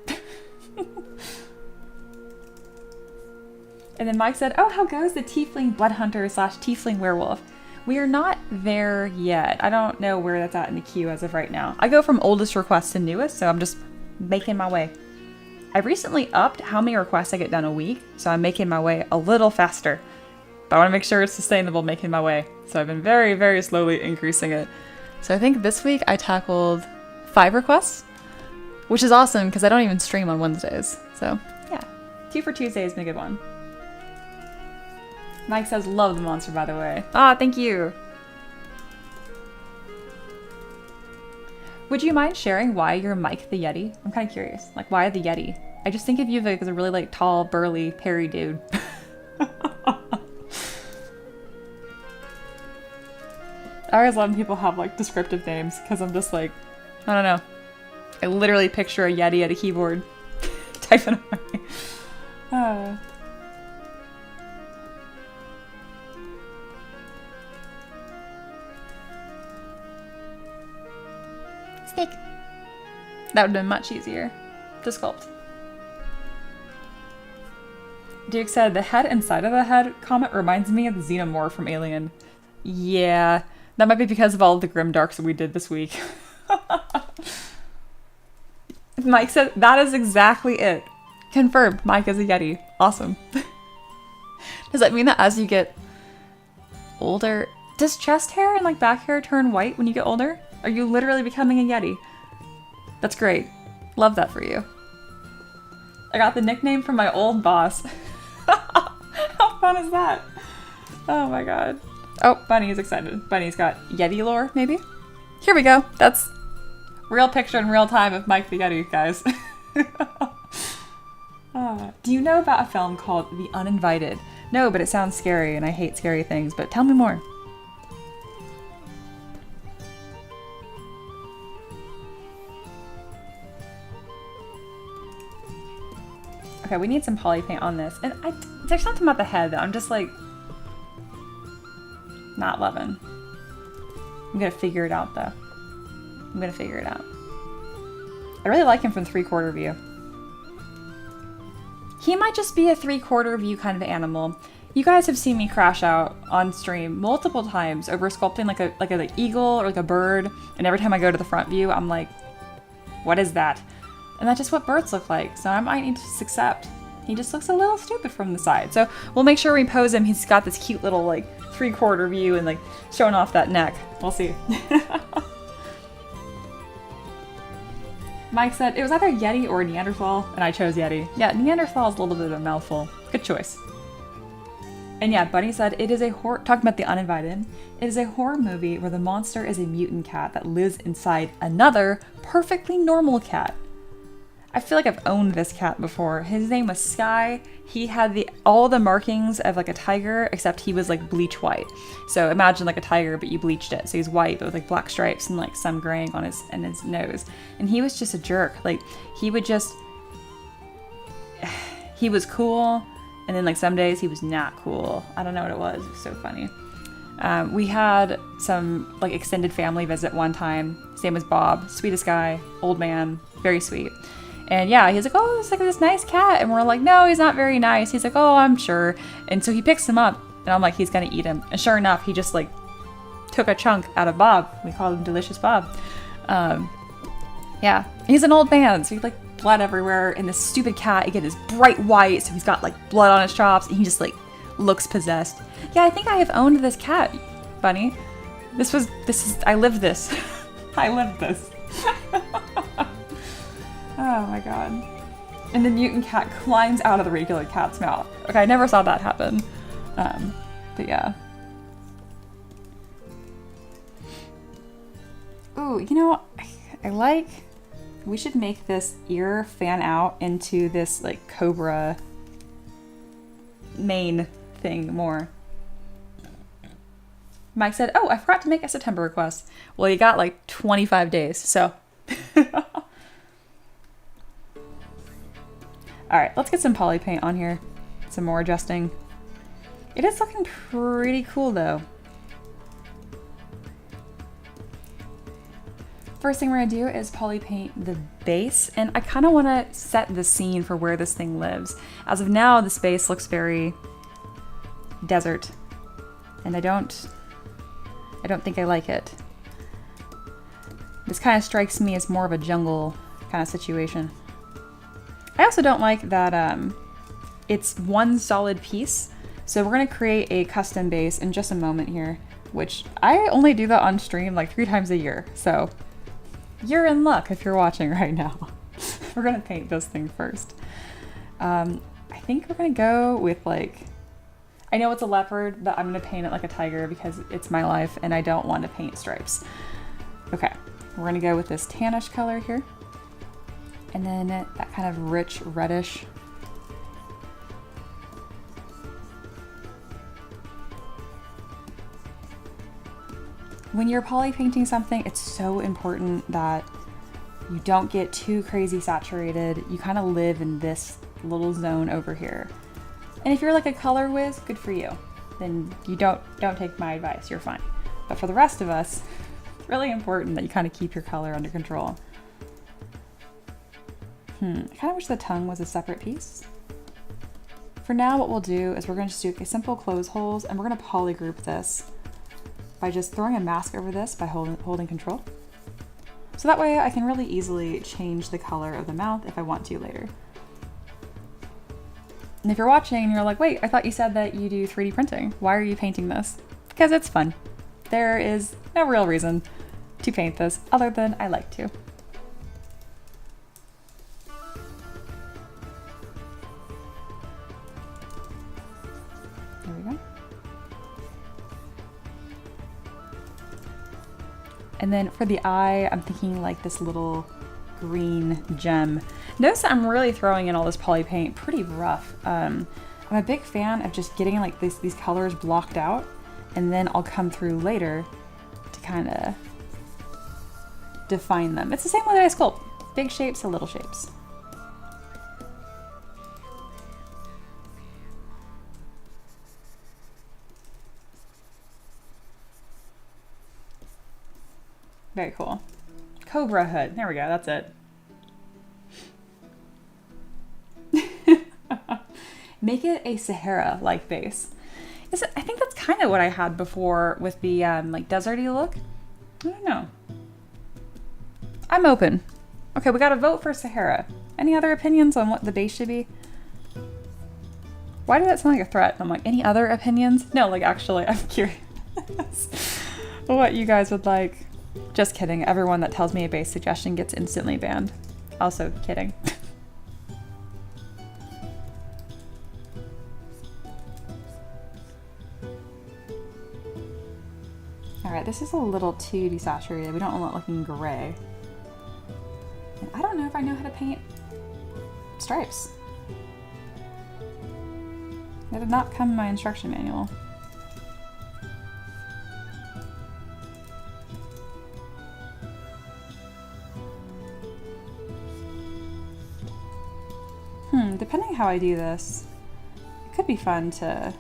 And then Mike said, oh, how goes the tiefling blood hunter / tiefling werewolf? We are not there yet. I don't know where that's at in the queue as of right now. I go from oldest request to newest, so I'm just making my way. I recently upped how many requests I get done a week, so I'm making my way a little faster. But I want to make sure it's sustainable making my way. So I've been very, very slowly increasing it. So I think this week I tackled 5 requests, which is awesome because I don't even stream on Wednesdays. So yeah, 2 for Tuesday has been a good one. Mike says, love the monster, by the way. Ah, thank you. Would you mind sharing why you're Mike the Yeti? I'm kind of curious. Like, why the Yeti? I just think of you like, as a really like tall, burly, hairy dude. I always love when people have like descriptive names because I'm just like, I don't know. I literally picture a Yeti at a keyboard typing away. Snake. That would have been much easier to sculpt. Duke said, the head inside of the head comment reminds me of the xenomorph from Alien. Yeah, that might be because of all of the grimdarks that we did this week. Mike said, that is exactly it. Confirmed, Mike is a Yeti. Awesome. Does that mean that as you get older. Does chest hair and like back hair turn white when you get older? Are you literally becoming a Yeti? That's great. Love that for you. I got the nickname from my old boss. How fun is that? Oh my god. Oh, Bunny is excited. Bunny's got Yeti lore, maybe? Here we go. That's real picture in real time of Mike the Yeti, guys. Do you know about a film called The Uninvited? No, but it sounds scary and I hate scary things, but tell me more. Okay, we need some poly paint on this. And there's something about the head that I'm just like not loving. I'm gonna figure it out though. I'm gonna figure it out. I really like him from 3/4 view. He might just be a 3/4 view kind of animal. You guys have seen me crash out on stream multiple times over sculpting like an eagle or like a bird, and every time I go to the front view, I'm like, what is that? And that's just what birds look like, so I might need to just accept. He just looks a little stupid from the side. So we'll make sure we pose him. He's got this cute little like 3/4 view and like showing off that neck. We'll see. Mike said it was either Yeti or Neanderthal, and I chose Yeti. Yeah, Neanderthal is a little bit of a mouthful. Good choice. And yeah, Bunny said it is a horror, talking about The Uninvited, it is a horror movie where the monster is a mutant cat that lives inside another perfectly normal cat. I feel like I've owned this cat before. His name was Sky. He had all the markings of like a tiger, except he was like bleach white. So imagine like a tiger, but you bleached it. So he's white, but with like black stripes and like some graying on his nose. And he was just a jerk. Like he would just, he was cool. And then like some days he was not cool. I don't know what it was. It was so funny. We had some like extended family visit one time. His name was Bob, sweetest guy, old man, very sweet. And yeah, he's like, oh, it's like this nice cat. And we're like, no, he's not very nice. He's like, oh, I'm sure. And so he picks him up and I'm like, he's going to eat him. And sure enough, he just like took a chunk out of Bob. We call him Delicious Bob. Yeah, he's an old man. So he's like blood everywhere. And this stupid cat, again, is bright white. So he's got like blood on his chops and he just like looks possessed. Yeah, I think I have owned this cat, Bunny. I lived this. I lived this. Oh my god. And the mutant cat climbs out of the regular cat's mouth. Okay, I never saw that happen. But yeah. Ooh, you know, we should make this ear fan out into this like cobra mane thing more. Mike said, oh, I forgot to make a September request. Well, you got like 25 days, so. All right, let's get some poly paint on here. Some more adjusting. It is looking pretty cool though. First thing we're gonna do is poly paint the base, and I kind of want to set the scene for where this thing lives. As of now, this base looks very desert, and I don't think I like it. This kind of strikes me as more of a jungle kind of situation. I also don't like that it's one solid piece. So we're gonna create a custom base in just a moment here, which I only do that on stream like 3 times a year. So you're in luck if you're watching right now. We're gonna paint this thing first. I think we're gonna go with like, I know it's a leopard, but I'm gonna paint it like a tiger because it's my life and I don't want to paint stripes. Okay, we're gonna go with this tannish color here. And then that kind of rich reddish. When you're poly painting something, it's so important that you don't get too crazy saturated. You kind of live in this little zone over here. And if you're like a color whiz, good for you. Then you don't take my advice, you're fine. But for the rest of us, it's really important that you kind of keep your color under control. I kind of wish the tongue was a separate piece. For now, what we'll do is we're going to just do a simple close holes, and we're going to polygroup this by just throwing a mask over this by holding control. So that way I can really easily change the color of the mouth if I want to later. And if you're watching and you're like, wait, I thought you said that you do 3D printing. Why are you painting this? because it's fun. There is no real reason to paint this other than I like to. There we go. And then for the eye, I'm thinking like this little green gem. Notice that I'm really throwing in all this poly paint pretty rough. I'm a big fan of just getting like these colors blocked out, and then I'll come through later to kind of define them. It's the same way that I sculpt. Big shapes to little shapes. Very cool. Cobra hood. There we go. That's it. Make it a Sahara-like base. I think that's kind of what I had before with the like deserty look. I don't know. I'm open. Okay, we got to vote for Sahara. Any other opinions on what the base should be? Why did that sound like a threat? I'm like, any other opinions? No, like actually, I'm curious what you guys would like. Just kidding. Everyone that tells me a base suggestion gets instantly banned. Also kidding. Alright, this is a little too desaturated. We don't want it looking gray. And I don't know if I know how to paint stripes. That did not come in my instruction manual. Depending how I do this, it could be fun to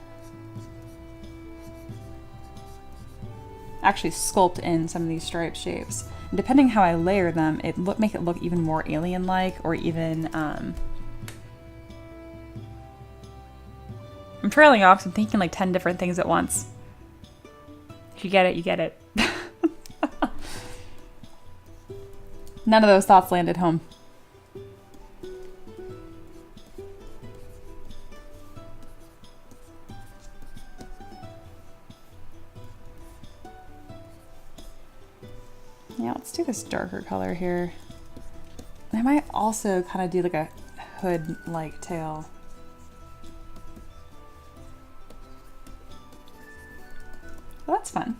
actually sculpt in some of these stripe shapes. And depending how I layer them, make it look even more alien-like, or even I'm trailing off, so I'm thinking like 10 different things at once. If you get it, you get it. None of those thoughts landed home. Yeah, let's do this darker color here. I might also kind of do like a hood-like tail. Well, that's fun.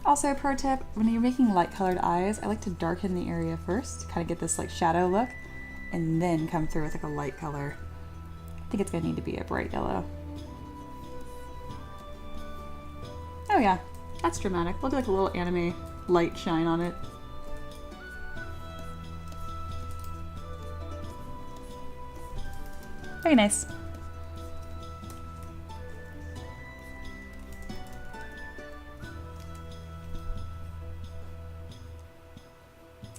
Also, pro tip, when you're making light colored eyes, I like to darken the area first, kind of get this like shadow look, and then come through with like a light color. I think it's gonna need to be a bright yellow. Oh yeah. That's dramatic. We'll do like a little anime light shine on it. Very nice.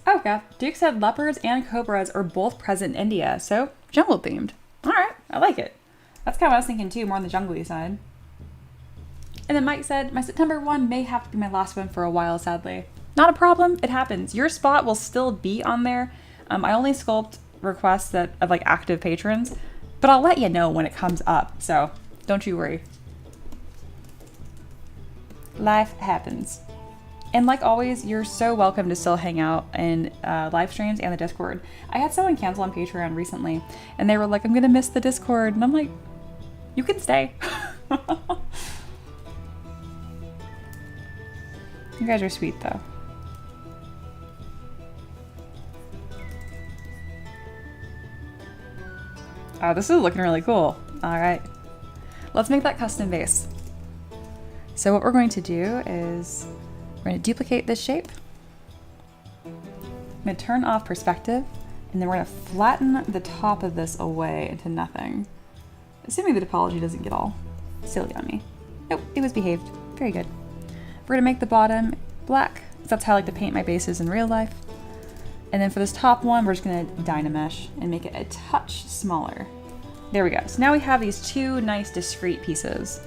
Oh yeah, Duke said leopards and cobras are both present in India, so jungle themed. Alright, I like it. That's kind of what I was thinking too, more on the jungly side. And then Mike said, my September one may have to be my last one for a while, sadly. Not a problem, it happens. Your spot will still be on there. I only sculpt requests of like active patrons, but I'll let you know when it comes up, so don't you worry. Life happens. And like always, you're so welcome to still hang out in live streams and the Discord. I had someone cancel on Patreon recently, and they were like, I'm gonna miss the Discord, and I'm like, you can stay. You guys are sweet though. Oh, this is looking really cool. All right, let's make that custom base. So what we're going to do is we're going to duplicate this shape. I'm going to turn off perspective, and then we're going to flatten the top of this away into nothing. Assuming the topology doesn't get all silly on me. Nope, it was behaved. Very good. We're gonna make the bottom black, because that's how I like to paint my bases in real life. And then for this top one, we're just gonna Dynamesh and make it a touch smaller. There we go. So now we have these two nice discrete pieces.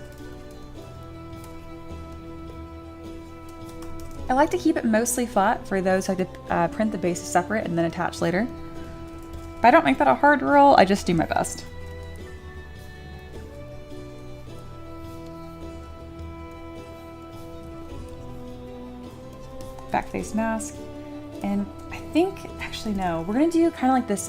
I like to keep it mostly flat for those who like to print the bases separate and then attach later. But I don't make that a hard rule, I just do my best. back face mask. And I think, actually no, we're gonna do kind of like this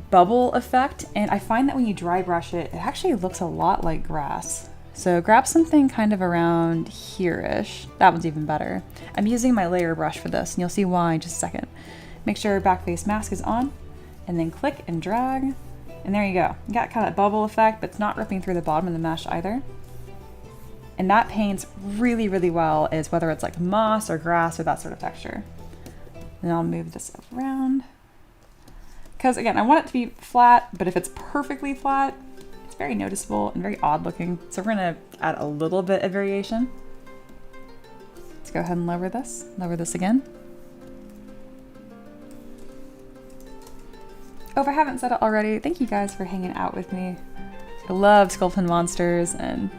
bubble effect. And I find that when you dry brush it, it actually looks a lot like grass. So grab something kind of around here-ish. That one's even better. I'm using my layer brush for this, and you'll see why in just a second. Make sure back face mask is on, and then click and drag. And there you go. You got kind of that bubble effect, but it's not ripping through the bottom of the mesh either. And that paints really, really well, is whether it's like moss or grass or that sort of texture. And I'll move this around. Because again, I want it to be flat, but if it's perfectly flat, it's very noticeable and very odd looking. So we're gonna add a little bit of variation. Let's go ahead and lower this again. Oh, if I haven't said it already, thank you guys for hanging out with me. I love sculpting monsters and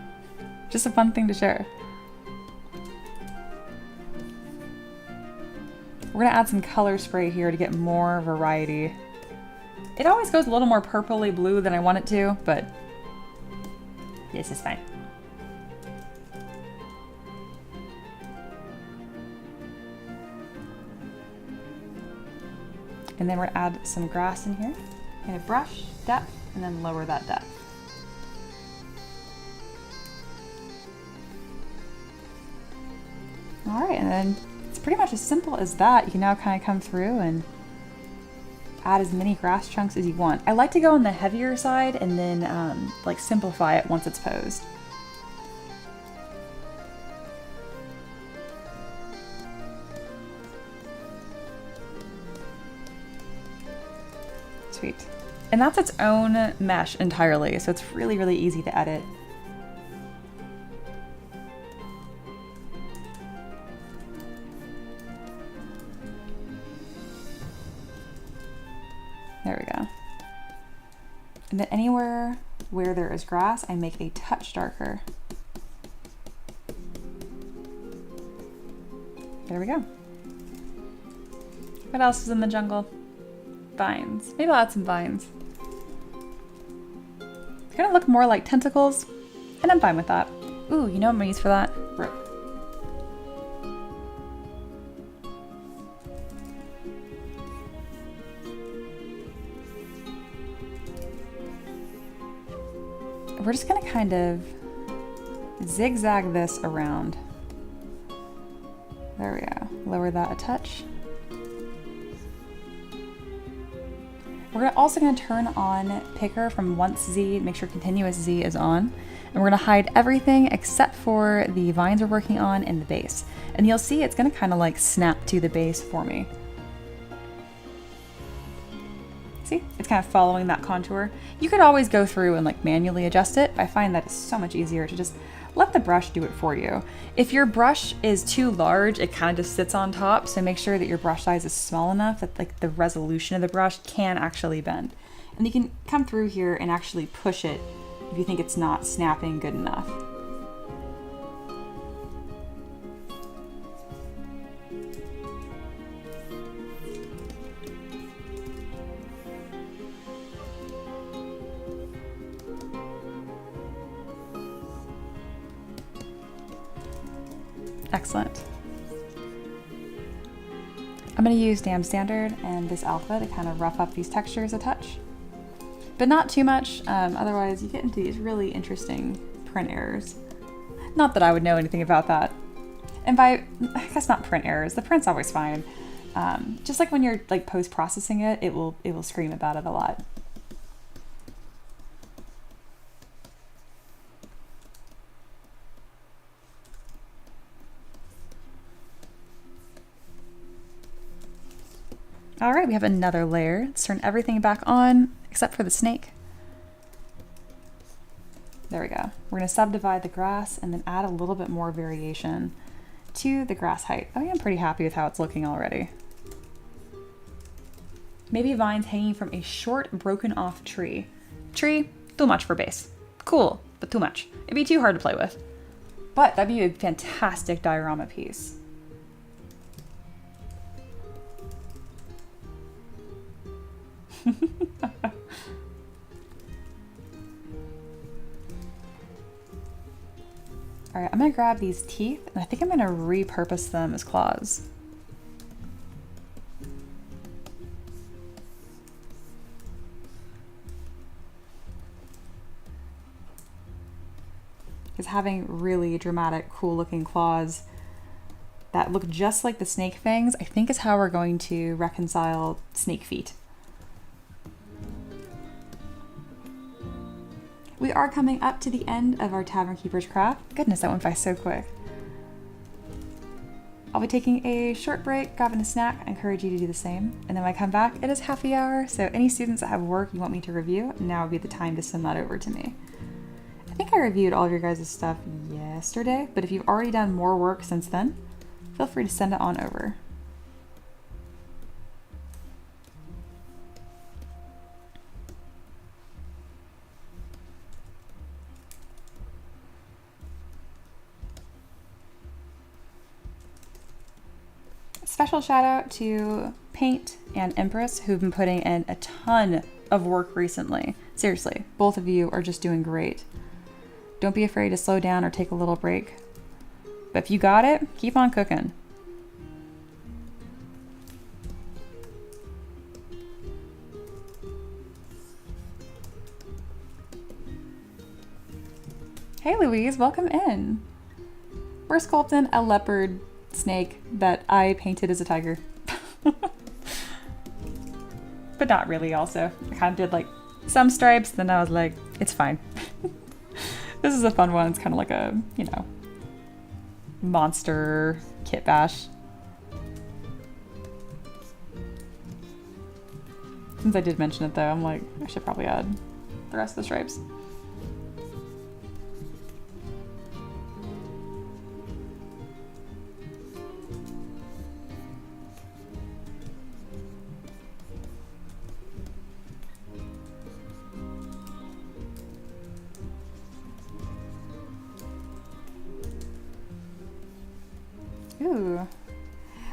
just a fun thing to share. We're gonna add some color spray here to get more variety. It always goes a little more purpley blue than I want it to, but this is fine. And then we're gonna add some grass in here. And a brush, depth, and then lower that depth. All right, and then it's pretty much as simple as that. You can now kind of come through and add as many grass chunks as you want. I like to go on the heavier side and then like simplify it once it's posed. Sweet. And that's its own mesh entirely, so it's really, really easy to edit. There we go. And then anywhere where there is grass, I make a touch darker. There we go. What else is in the jungle? Vines. Maybe I'll add some vines. It's gonna look more like tentacles, and I'm fine with that. Ooh, you know what I'm gonna use for that? Rope. We're just gonna kind of zigzag this around. There we go. Lower that a touch. We're also going to turn on picker from once Z, make sure continuous Z is on. And we're going to hide everything except for the vines we're working on and the base. And you'll see it's going to kind of like snap to the base for me. See, it's kind of following that contour. You could always go through and like manually adjust it. I find that it's so much easier to just let the brush do it for you. If your brush is too large, it kind of just sits on top. So make sure that your brush size is small enough that like the resolution of the brush can actually bend. And you can come through here and actually push it if you think it's not snapping good enough. Excellent. I'm going to use Damn Standard and this alpha to kind of rough up these textures a touch, but not too much, otherwise you get into these really interesting print errors. Not that I would know anything about that. And by, I guess not print errors, the print's always fine. Just like when you're like post-processing it, it will scream about it a lot. All right, we have another layer. Let's turn everything back on except for the snake. There we go. We're gonna subdivide the grass and then add a little bit more variation to the grass height. I am pretty happy with how it's looking already. Maybe vines hanging from a short, broken off tree. Tree, too much for base. Cool, but too much. It'd be too hard to play with. But that'd be a fantastic diorama piece. All right, I'm gonna grab these teeth and I think I'm gonna repurpose them as claws. Because having really dramatic, cool looking claws that look just like the snake fangs, I think is how we're going to reconcile snake feet. We are coming up to the end of our Tavern Keeper's craft. Goodness, that went by so quick. I'll be taking a short break, grabbing a snack. I encourage you to do the same. And then when I come back, it is happy hour. So any students that have work you want me to review, now would be the time to send that over to me. I think I reviewed all of your guys' stuff yesterday, but if you've already done more work since then, feel free to send it on over. Special shout out to Paint and Empress, who've been putting in a ton of work recently. Seriously, both of you are just doing great. Don't be afraid to slow down or take a little break. But if you got it, keep on cooking. Hey Louise, welcome in. We're sculpting a leopard snake that I painted as a tiger. But not really also. I kind of did like some stripes, then I was like, it's fine. This is a fun one. It's kind of like a, you know, monster kit bash. Since I did mention it though, I'm like, I should probably add the rest of the stripes. Ooh.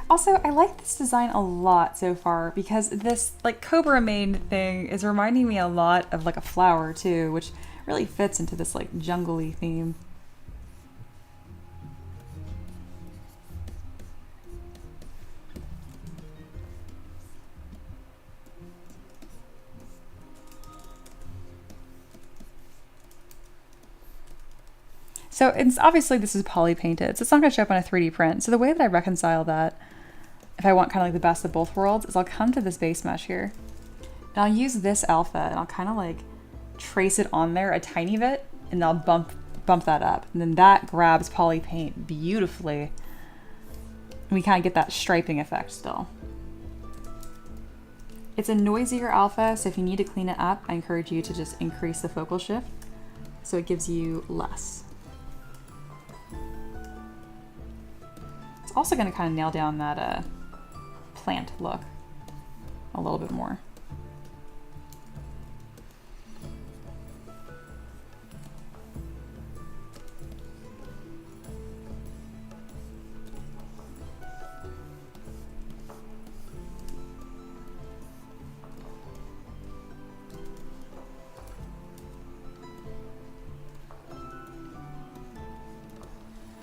Also, I like this design a lot so far because this like Cobra mane thing is reminding me a lot of like a flower too, which really fits into this like jungly theme. So it's obviously this is poly painted, so it's not going to show up on a 3D print. So the way that I reconcile that, if I want kind of like the best of both worlds, is I'll come to this base mesh here, and I'll use this alpha, and I'll kind of like trace it on there a tiny bit, and I'll bump that up, and then that grabs poly paint beautifully, and we kind of get that striping effect still. It's a noisier alpha, so if you need to clean it up, I encourage you to just increase the focal shift, so it gives you less. It's also going to kind of nail down that plant look a little bit more.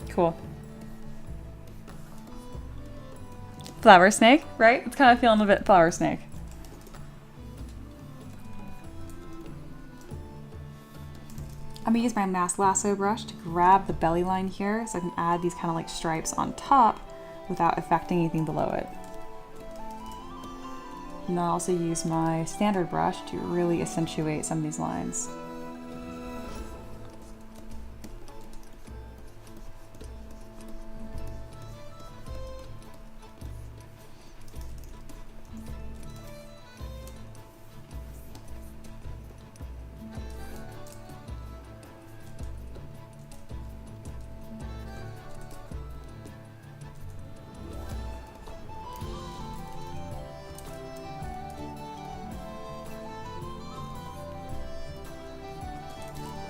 Cool. Flower snake, right? It's kind of feeling a bit flower snake. I'm gonna use my mass lasso brush to grab the belly line here so I can add these kind of like stripes on top without affecting anything below it. And I'll also use my standard brush to really accentuate some of these lines.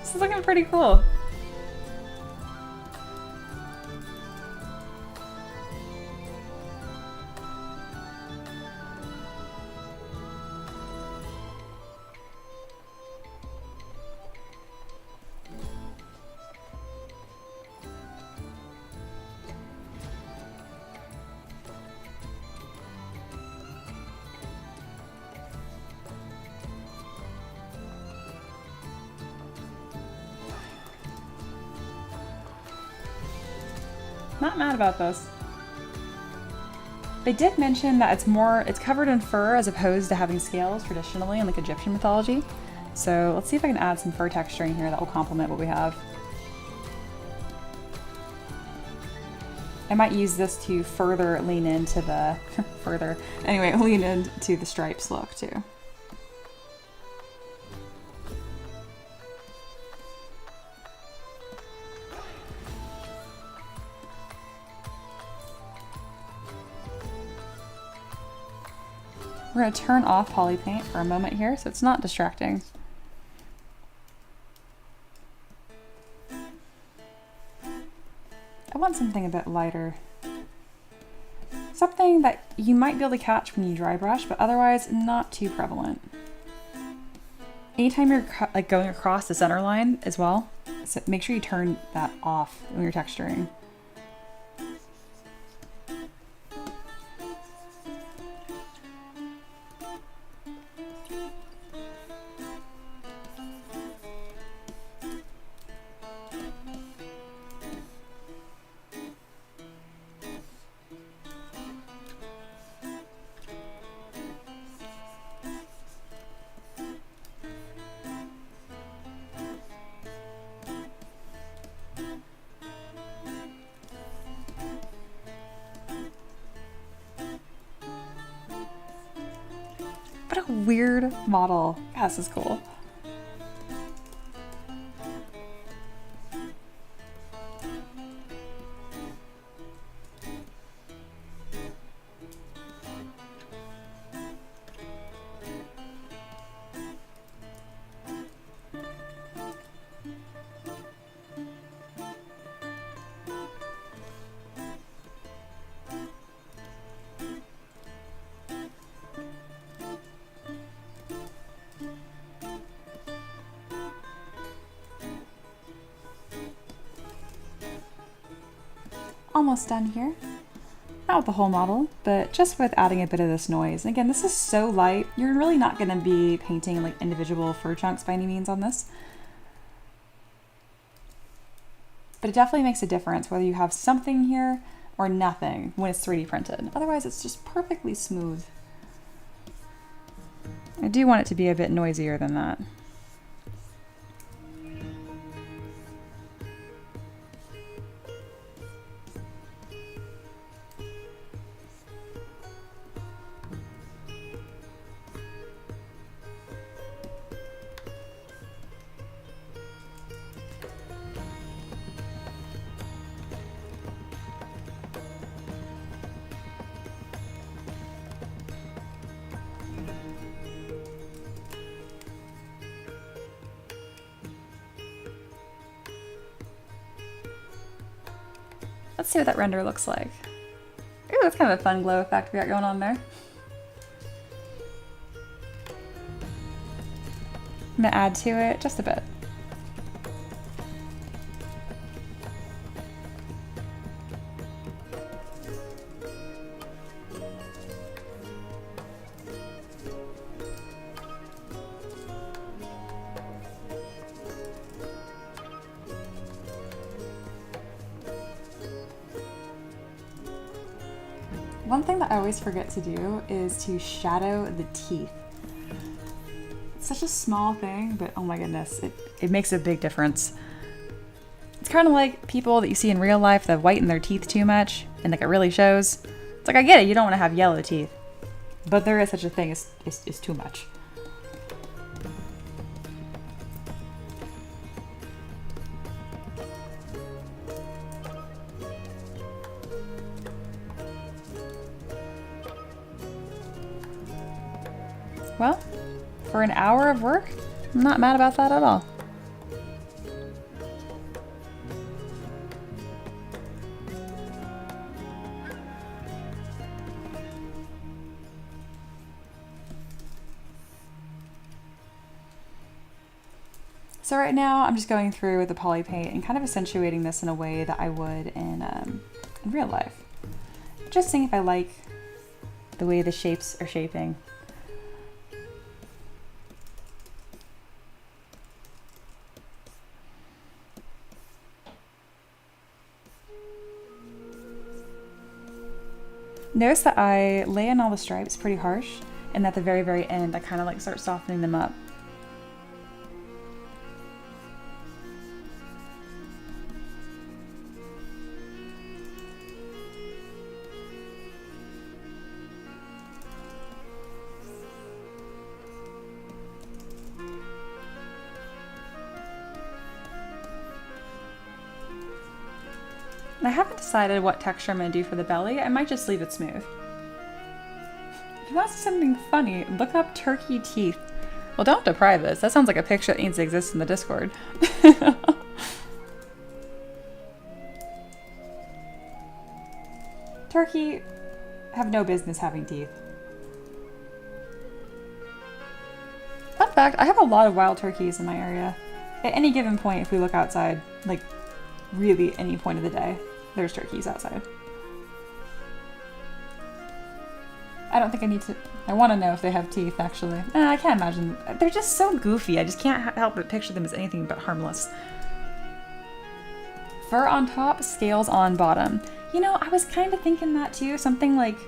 This is looking pretty cool. Not mad about this. They did mention that it's covered in fur as opposed to having scales traditionally in like Egyptian mythology. So let's see if I can add some fur texturing here that will complement what we have. I might use this to further lean into the, lean into the stripes look too. We're going to turn off poly paint for a moment here so it's not distracting. I want something a bit lighter. Something that you might be able to catch when you dry brush, but otherwise not too prevalent. Anytime you're like going across the center line as well, so make sure you turn that off when you're texturing. What a weird model. Yeah, this is cool. Almost done here. Not with the whole model, but just with adding a bit of this noise. And again, this is so light, you're really not going to be painting like individual fur chunks by any means on this. But it definitely makes a difference whether you have something here or nothing when it's 3D printed. Otherwise, it's just perfectly smooth. I do want it to be a bit noisier than that. Let's see what that render looks like. Ooh, that's kind of a fun glow effect we got going on there. I'm gonna add to it just a bit. One thing that I always forget to do is to shadow the teeth. It's such a small thing, but oh my goodness, it makes a big difference. It's kind of like people that you see in real life that whiten their teeth too much and like it really shows. It's like, I get it, you don't want to have yellow teeth, but there is such a thing as too much. Well, for an hour of work, I'm not mad about that at all. So right now I'm just going through with the poly paint and kind of accentuating this in a way that I would in real life. Just seeing if I like the way the shapes are shaping. Notice that I lay in all the stripes pretty harsh, and at the very, very end, I kind of like start softening them up. I haven't decided what texture I'm going to do for the belly. I might just leave it smooth. If you want to see something funny, look up turkey teeth. Well, don't deprive us. That sounds like a picture that needs to exist in the Discord. Turkey have no business having teeth. Fun fact, I have a lot of wild turkeys in my area. At any given point, if we look outside, like really any point of the day, there's turkeys outside. I don't think I need to... I want to know if they have teeth, actually. I can't imagine. They're just so goofy. I just can't help but picture them as anything but harmless. Fur on top, scales on bottom. You know, I was kind of thinking that too. Something like...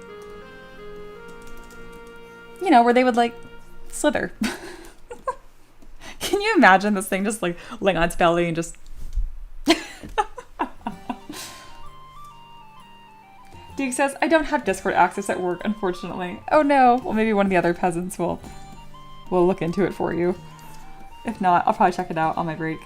You know, where they would, like, slither. Can you imagine this thing just, like, laying on its belly and just... Duke says, I don't have Discord access at work, unfortunately. Oh no. Well, maybe one of the other peasants will look into it for you. If not, I'll probably check it out on my break.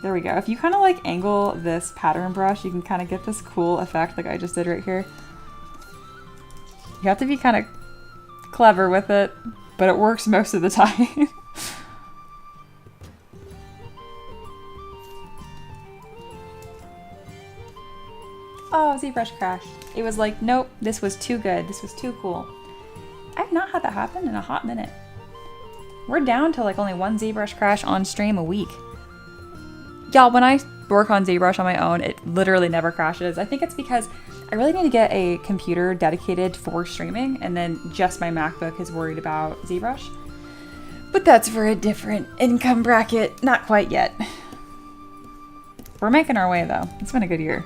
There we go. If you kind of like angle this pattern brush, you can kind of get this cool effect like I just did right here. You have to be kind of clever with it, but it works most of the time. Oh, ZBrush crashed. It was like, nope, this was too good. This was too cool. I've not had that happen in a hot minute. We're down to like only one ZBrush crash on stream a week. Y'all, when I work on ZBrush on my own, it literally never crashes. I think it's because I really need to get a computer dedicated for streaming, and then just my MacBook is worried about ZBrush. But that's for a different income bracket. Not quite yet. We're making our way though. It's been a good year.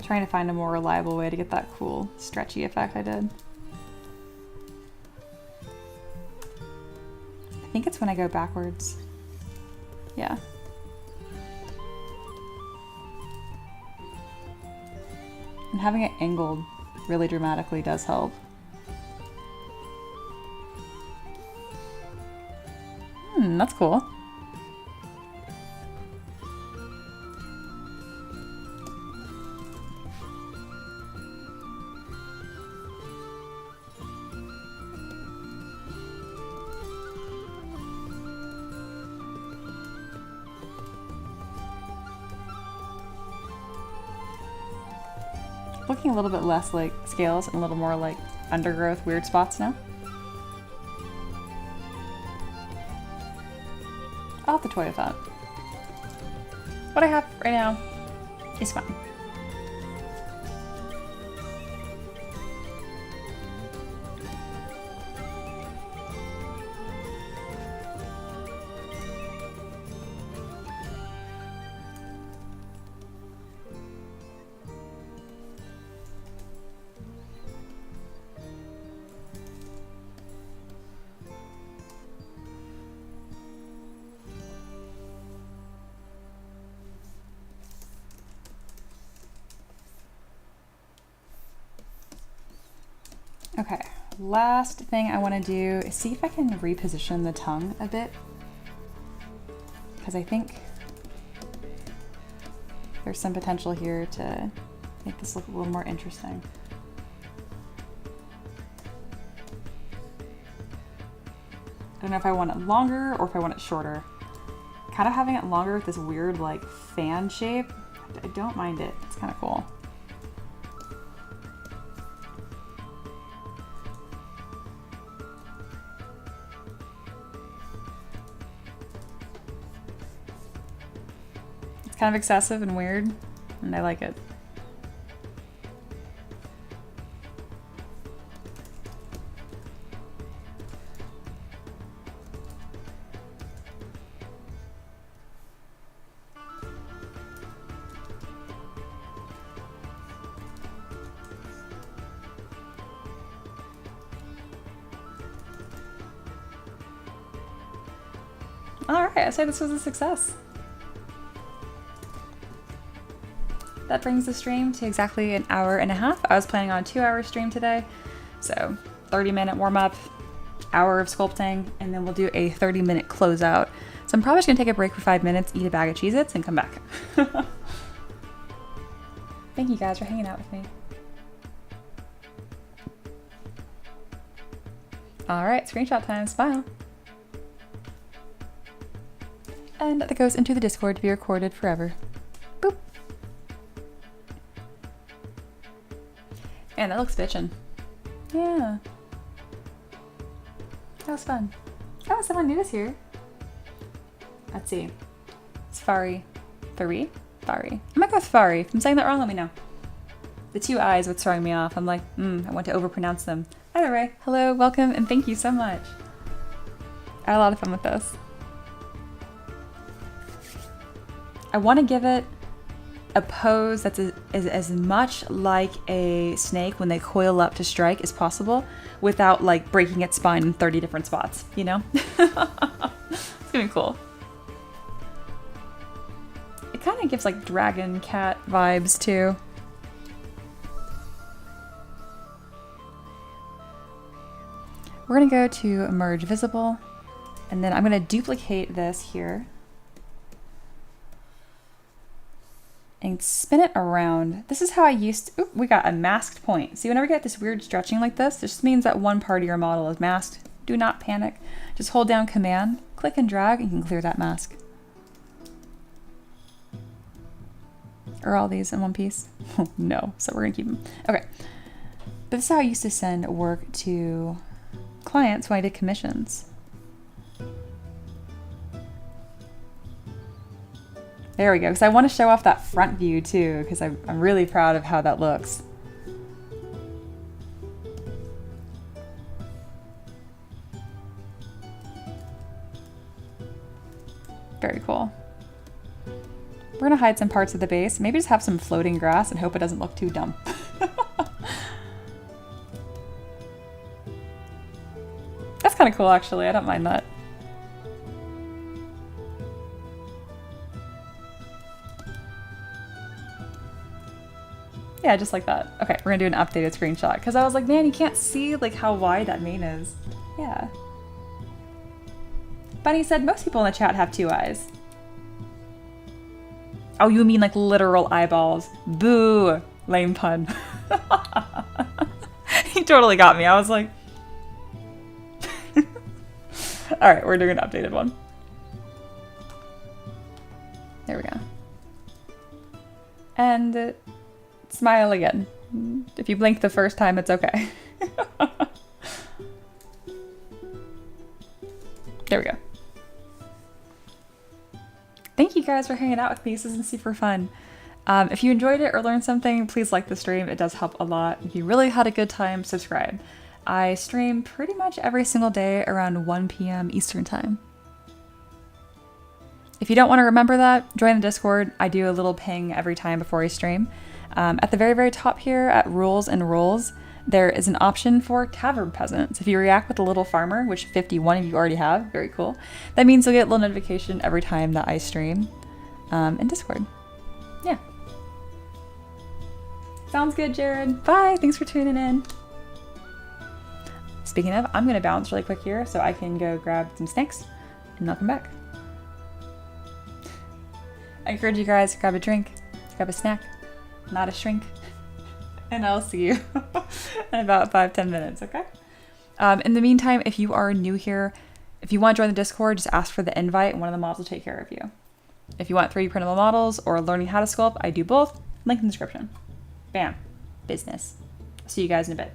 Trying to find a more reliable way to get that cool stretchy effect I did. I think it's when I go backwards. Yeah. And having it angled really dramatically does help. That's cool. Looking a little bit less like scales and a little more like undergrowth weird spots now. I'll have to toy with that. What I have right now is fine. Okay, last thing I want to do is see if I can reposition the tongue a bit, because I think there's some potential here to make this look a little more interesting. don't know if I want it longer or if I want it shorter. Kind of having it longer with this weird like fan shape, I don't mind it. It's kind of cool. It's kind of excessive and weird, and I like it. Alright, I say this was a success. That brings the stream to exactly an hour and a half. I was planning on a 2-hour stream today. So 30-minute warm-up, hour of sculpting, and then we'll do a 30-minute closeout. So I'm probably just gonna take a break for 5 minutes, eat a bag of Cheez-Its, and come back. Thank you guys for hanging out with me. Alright, screenshot time, smile. And that goes into the Discord to be recorded forever. Boop. And that looks bitchin'. Yeah. That was fun. Oh, someone new is here. Let's see. It's Fari. Fari? Fari. I might go with Fari. If I'm saying that wrong, let me know. The 2 I's were throwing me off. I'm like, I want to overpronounce them. Either way, hello, welcome, and thank you so much. I had a lot of fun with this. I want to give it a pose that's as much like a snake when they coil up to strike as possible without like breaking its spine in 30 different spots, you know? It's gonna be cool. It kind of gives like dragon cat vibes too. We're gonna go to merge visible, and then I'm gonna duplicate this here and spin it around. This is how I used to, oop, we got a masked point. See, whenever you get this weird stretching like this just means that one part of your model is masked. Do not panic. Just hold down Command, click and drag, and you can clear that mask. Are all these in one piece? No, so we're gonna keep them. Okay, but this is how I used to send work to clients when I did commissions. There we go, because I want to show off that front view too, because I'm really proud of how that looks. Very cool. We're going to hide some parts of the base, maybe just have some floating grass and hope it doesn't look too dumb. That's kind of cool actually, I don't mind that. Yeah, just like that. Okay, we're gonna do an updated screenshot because I was like, man, you can't see like how wide that mane is. Yeah. Bunny said most people in the chat have 2 eyes. Oh, you mean like literal eyeballs? Boo! Lame pun. He totally got me. I was like... Alright, we're doing an updated one. There we go. And... smile again. If you blink the first time, it's okay. There we go. Thank you guys for hanging out with me. This has been super fun. If you enjoyed it or learned something, please like the stream. It does help a lot. If you really had a good time, subscribe. I stream pretty much every single day around 1 p.m. Eastern time. If you don't want to remember that, join the Discord. I do a little ping every time before I stream. At the very, very top here at Rules and Roles, there is an option for Taverb Peasant. So if you react with a little farmer, which 51 of you already have, very cool. That means you'll get a little notification every time that I stream in Discord. Yeah. Sounds good, Jared. Bye. Thanks for tuning in. Speaking of, I'm going to bounce really quick here so I can go grab some snacks and I'll come back. I encourage you guys to grab a drink, grab a snack, not a shrink, and I'll see you in about 5-10 minutes, okay? In the meantime, if you are new here, If you want to join the Discord, just ask for the invite and one of the mods will take care of you. If you want 3D printable models or learning how to sculpt, I do both. Link in the description. Bam. Business. See you guys in a bit.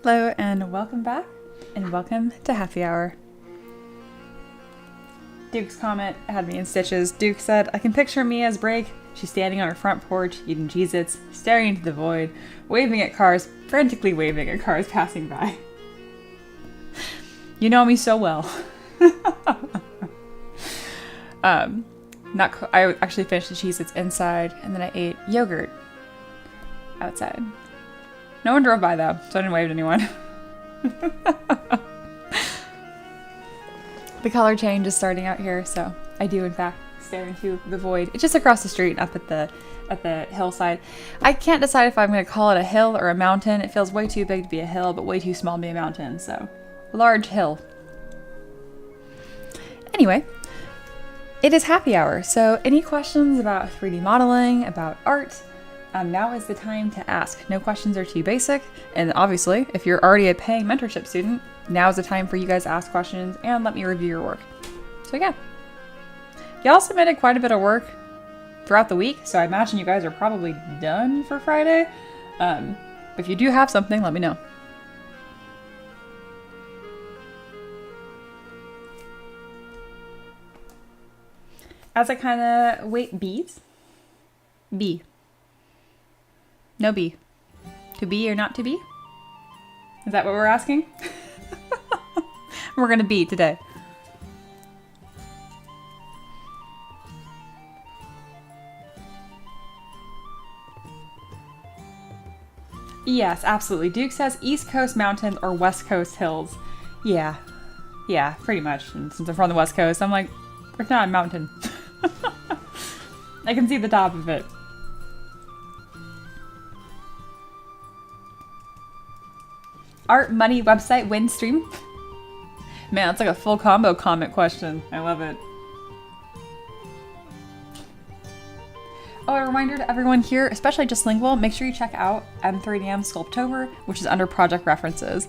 Hello and welcome back, and welcome to Happy Hour. Duke's comment had me in stitches. Duke said, I can picture Mia's break. She's standing on her front porch, eating Cheez-Its, staring into the void, waving at cars, frantically waving at cars passing by. You know me so well. I actually finished the Cheez-Its inside, and then I ate yogurt outside. No one drove by though, so I didn't wave at anyone. The color change is starting out here, so I do in fact stare into the void. It's just across the street, up at the hillside. I can't decide if I'm going to call it a hill or a mountain. It feels way too big to be a hill, but way too small to be a mountain, so large hill. Anyway, it is happy hour, so any questions about 3D modeling, about art, now is the time to ask. No questions are too basic, and obviously, if you're already a paying mentorship student, now is the time for you guys to ask questions and let me review your work. So yeah. Y'all submitted quite a bit of work throughout the week, so I imagine you guys are probably done for Friday. If you do have something, let me know. As I kind of wait, bees? B. No B. To be or not to be? Is that what we're asking? We're gonna be today. Yes, absolutely. Duke says East Coast mountains or West Coast hills. Yeah, pretty much. And since I'm from the West Coast, I'm like, it's not a mountain. I can see the top of it. Art Money website win stream. Man, that's like a full combo comment question. I love it. Oh, a reminder to everyone here, especially just lingual, make sure you check out M3DM Sculptober, which is under project references.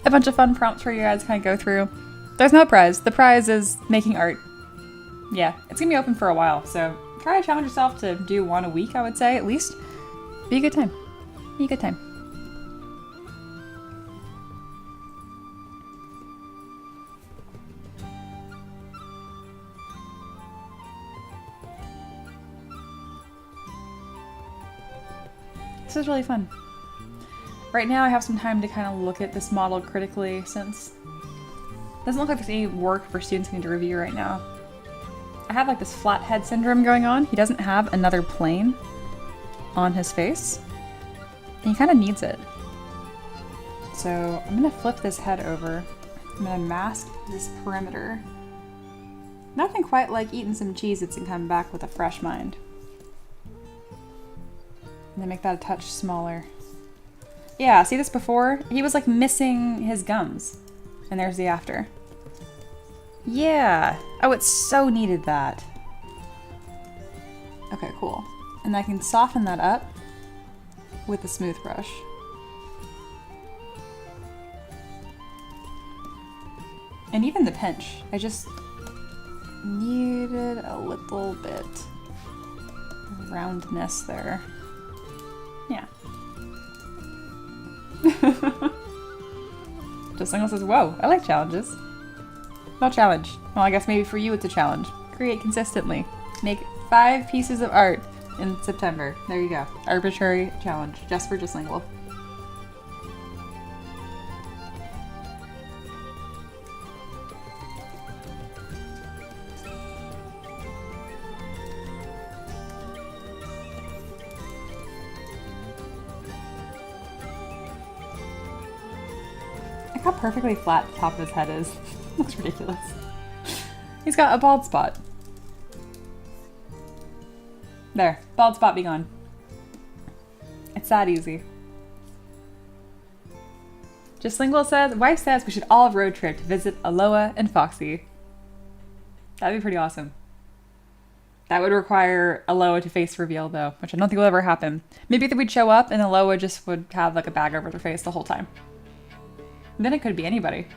A bunch of fun prompts for you guys to kind of go through. There's no prize. The prize is making art. Yeah, it's gonna be open for a while, so try to challenge yourself to do one a week, I would say, at least. Be a good time. Be a good time. This is really fun. Right now I have some time to kind of look at this model critically since it doesn't look like there's any work for students need to review right now. I have like this flat head syndrome going on. He doesn't have another plane on his face, and he kind of needs it. So I'm gonna flip this head over. I'm gonna mask this perimeter. Nothing quite like eating some Cheez-Its and coming back with a fresh mind. And then make that a touch smaller. Yeah, see this before? He was like missing his gums. And there's the after. Yeah. Oh, it so needed that. Okay, cool. And I can soften that up with the smooth brush. And even the pinch. I just needed a little bit of roundness there. Yeah. Just Single says, whoa, I like challenges. No challenge. Well, I guess maybe for you it's a challenge. Create consistently. Make 5 pieces of art in September. There you go. Arbitrary challenge. Just for Just Lingual. How perfectly flat the top of his head is. Looks ridiculous. He's got a bald spot. There, bald spot be gone. It's that easy. Just Lingual says, wife says we should all road trip to visit Aloha and Foxy. That'd be pretty awesome. That would require Aloha to face reveal though, which I don't think will ever happen. Maybe that we'd show up and Aloha just would have like a bag over their face the whole time. Then it could be anybody.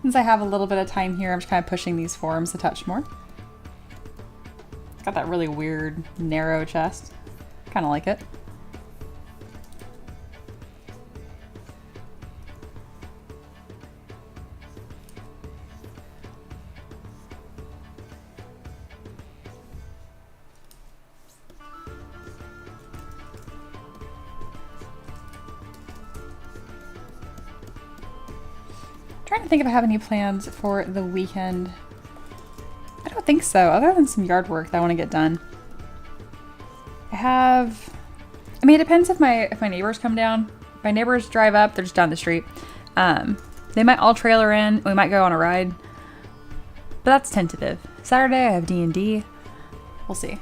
Since I have a little bit of time here, I'm just kind of pushing these forms a touch more. It's got that really weird, narrow chest. Kind of like it. Trying to think if I have any plans for the weekend. I don't think so, other than some yard work that I want to get done. I mean, it depends if my neighbors come down. If my neighbors drive up, they're just down the street. They might all trailer in. We might go on a ride. But that's tentative. Saturday, I have D&D. We'll see.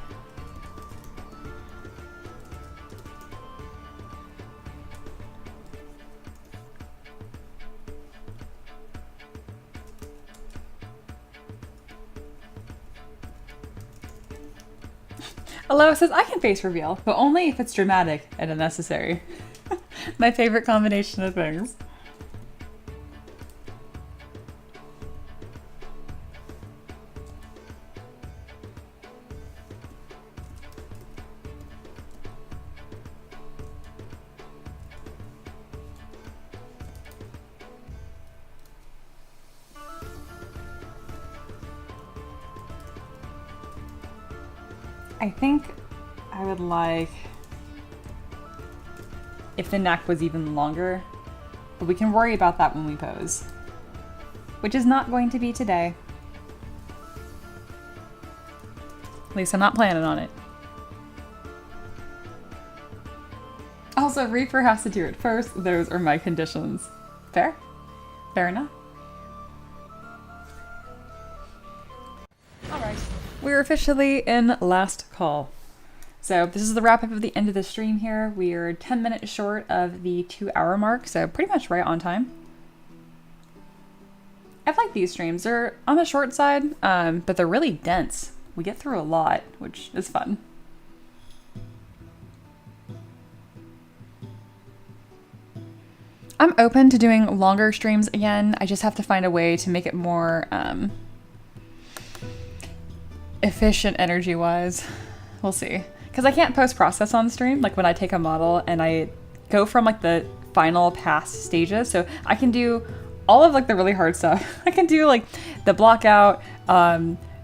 Aloha says, I can face reveal, but only if it's dramatic and unnecessary. My favorite combination of things. I think I would like if the neck was even longer, but we can worry about that when we pose, which is not going to be today. At least I'm not planning on it. Also, Reaper has to do it first. Those are my conditions. Fair? Fair enough. Alright. We're officially in last call. So this is the wrap up of the end of the stream here. We are 10 minutes short of the 2-hour mark, so pretty much right on time. I've liked these streams. They're on the short side, but they're really dense. We get through a lot, which is fun. I'm open to doing longer streams again. I just have to find a way to make it more efficient energy-wise. We'll see. Because I can't post-process on stream, like when I take a model and I go from like the final pass stages. So I can do all of like the really hard stuff. I can do like the block out,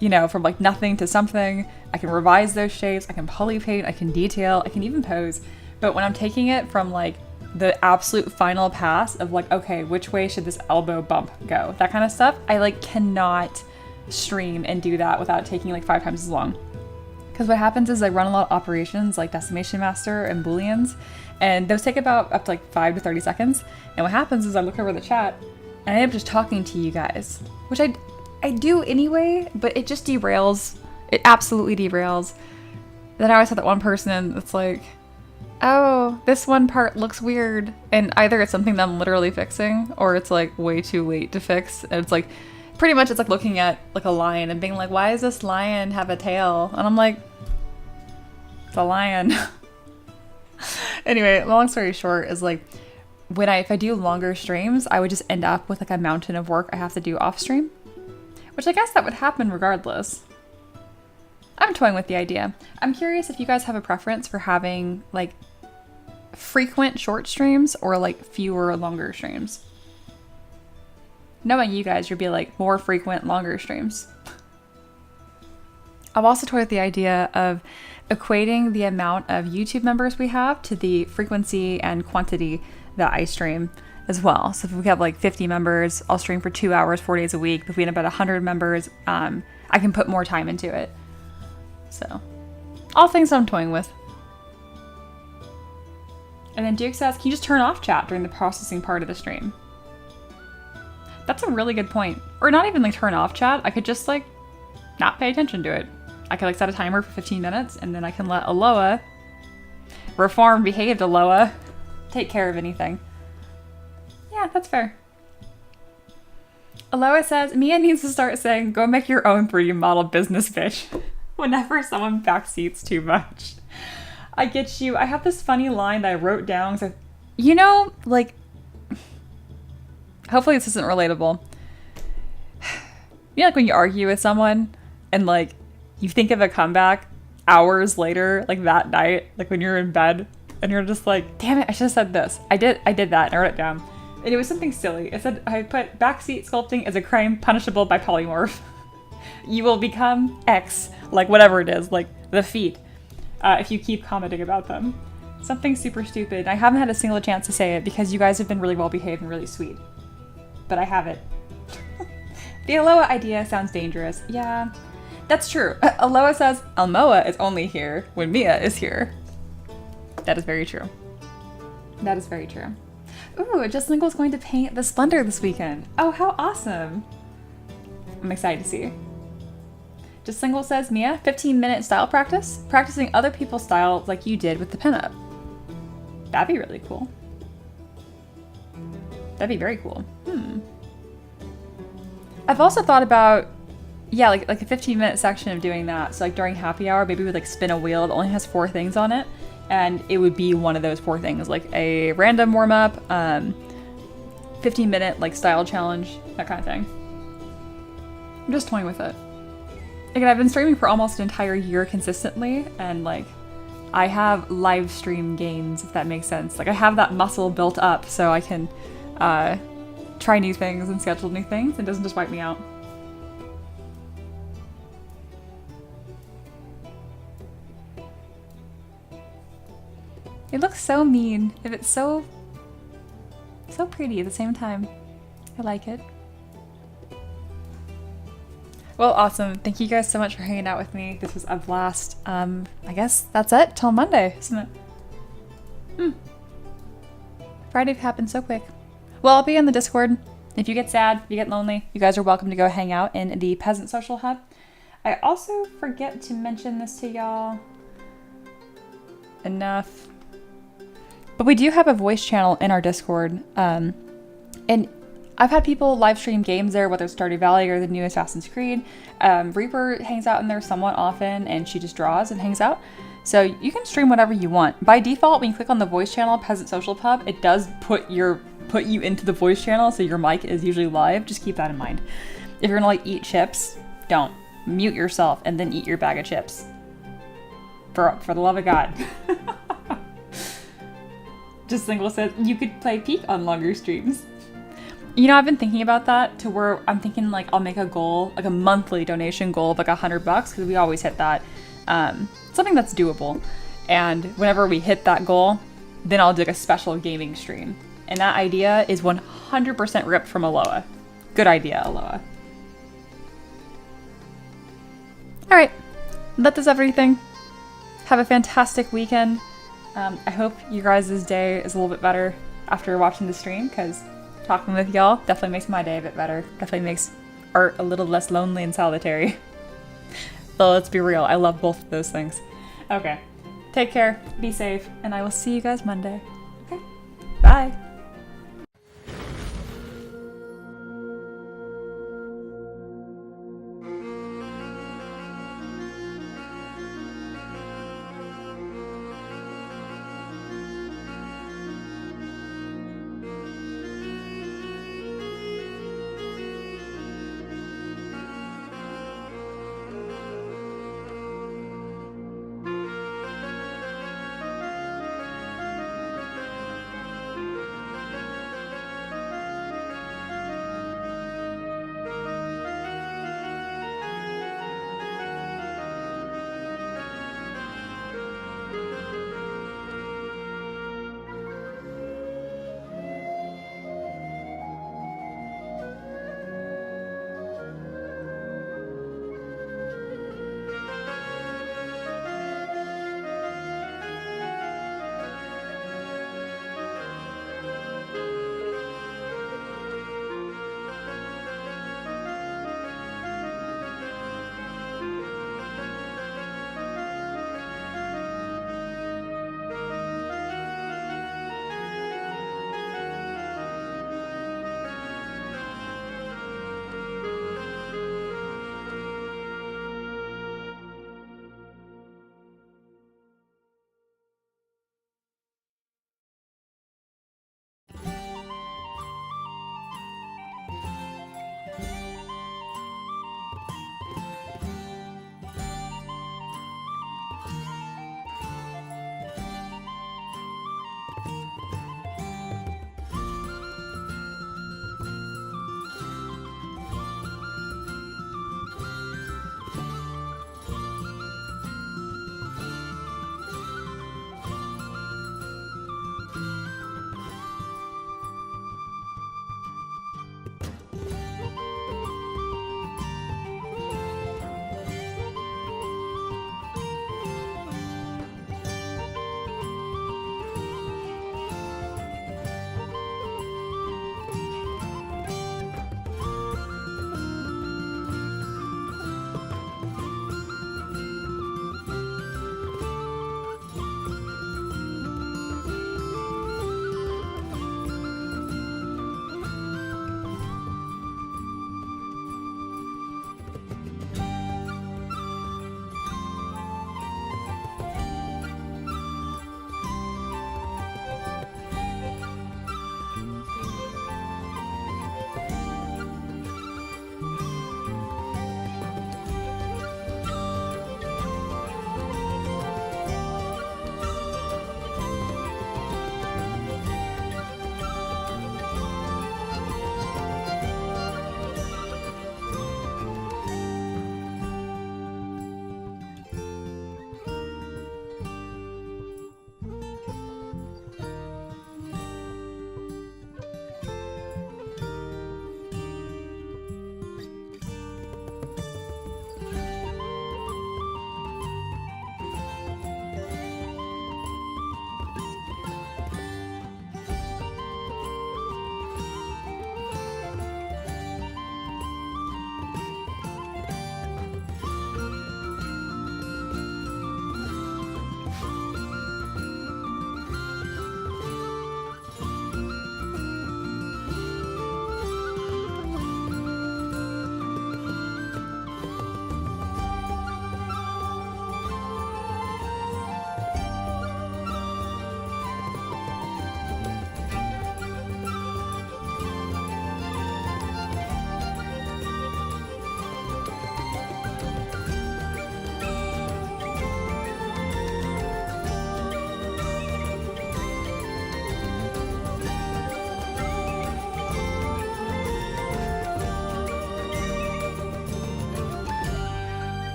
you know, from like nothing to something. I can revise those shapes, I can poly paint, I can detail, I can even pose. But when I'm taking it from like the absolute final pass of like, okay, which way should this elbow bump go? That kind of stuff, I like cannot stream and do that without taking like 5 times as long. Because what happens is I run a lot of operations like Decimation Master and Booleans, and those take about up to like 5 to 30 seconds. And what happens is I look over the chat and I end up just talking to you guys, which I do anyway, but it just derails. It absolutely derails. Then I always have that one person that's like, oh, this one part looks weird. And either it's something that I'm literally fixing or it's like way too late to fix. And it's like, pretty much it's like looking at like a lion and being like, why does this lion have a tail? And I'm like, it's a lion. Anyway, long story short is like, if I do longer streams, I would just end up with like a mountain of work I have to do off stream, which I guess that would happen regardless. I'm toying with the idea. I'm curious if you guys have a preference for having like frequent short streams or like fewer longer streams. Knowing you guys, you'd be like more frequent, longer streams. I've also toyed with the idea of equating the amount of YouTube members we have to the frequency and quantity that I stream as well. So if we have like 50 members, I'll stream for 2 hours, 4 days a week. If we have about 100 members, I can put more time into it. So, all things I'm toying with. And then Duke says, can you just turn off chat during the processing part of the stream? That's a really good point. Or not even like turn off chat. I could just like not pay attention to it. I could like set a timer for 15 minutes and then I can let Aloha, reformed, behaved Aloha, take care of anything. Yeah, that's fair. Aloha says, Mia needs to start saying, go make your own 3D model business, bitch. Whenever someone backseats too much. I get you. I have this funny line that I wrote down. So, you know, like, hopefully this isn't relatable. You know, like when you argue with someone and like you think of a comeback hours later, like that night, like when you're in bed and you're just like, damn it, I should have said this. I did that and I wrote it down. And it was something silly. It said, I put backseat sculpting as a crime punishable by polymorph. You will become X, like whatever it is, like the feet, if you keep commenting about them. Something super stupid. I haven't had a single chance to say it because you guys have been really well behaved and really sweet. But I have it. The Aloha idea sounds dangerous. Yeah, that's true. Aloha says Almoa is only here when Mia is here. That is very true. That is very true. Ooh, Just Linkle's going to paint the Splendor this weekend. Oh, how awesome. I'm excited to see. Just Lingle says, Mia, 15-minute style practice? Practicing other people's styles like you did with the pinup. That'd be really cool. That'd be very cool. I've also thought about, yeah, like a 15-minute section of doing that. So like during happy hour, maybe we would like spin a wheel that only has 4 things on it. And it would be one of those 4 things, like a random warm-up, 15-minute like style challenge, that kind of thing. I'm just toying with it. Again, I've been streaming for almost an entire year consistently, and like I have live stream gains, if that makes sense. Like I have that muscle built up so I can try new things and schedule new things. It doesn't just wipe me out. It looks so mean, if it's so pretty at the same time. I like it. Well, awesome. Thank you guys so much for hanging out with me. This was a blast. I guess that's it till Monday, isn't it? Friday happened so quick. Well, I'll be in the Discord. If you get sad, if you get lonely, you guys are welcome to go hang out in the Peasant Social Hub. I also forget to mention this to y'all enough. But we do have a voice channel in our Discord. And I've had people live stream games there, whether it's Stardew Valley or the new Assassin's Creed. Reaper hangs out in there somewhat often, and she just draws and hangs out. So you can stream whatever you want. By default, when you click on the voice channel, Peasant Social Pub, it does put you into the voice channel, so your mic is usually live. Just keep that in mind. If you're gonna like eat chips, don't. Mute yourself and then eat your bag of chips. For the love of God. Just Single says, you could play Peak on longer streams. You know, I've been thinking about that to where I'm thinking like I'll make a goal, like a monthly donation goal of like $100 because we always hit that. Something that's doable. And whenever we hit that goal, then I'll do like a special gaming stream. And that idea is 100% ripped from Aloha. Good idea, Aloha. All right, that is everything. Have a fantastic weekend. I hope you guys' day is a little bit better after watching the stream, because talking with y'all definitely makes my day a bit better. Definitely makes art a little less lonely and solitary. Though let's be real, I love both of those things. Okay, take care, be safe, and I will see you guys Monday. Okay, bye.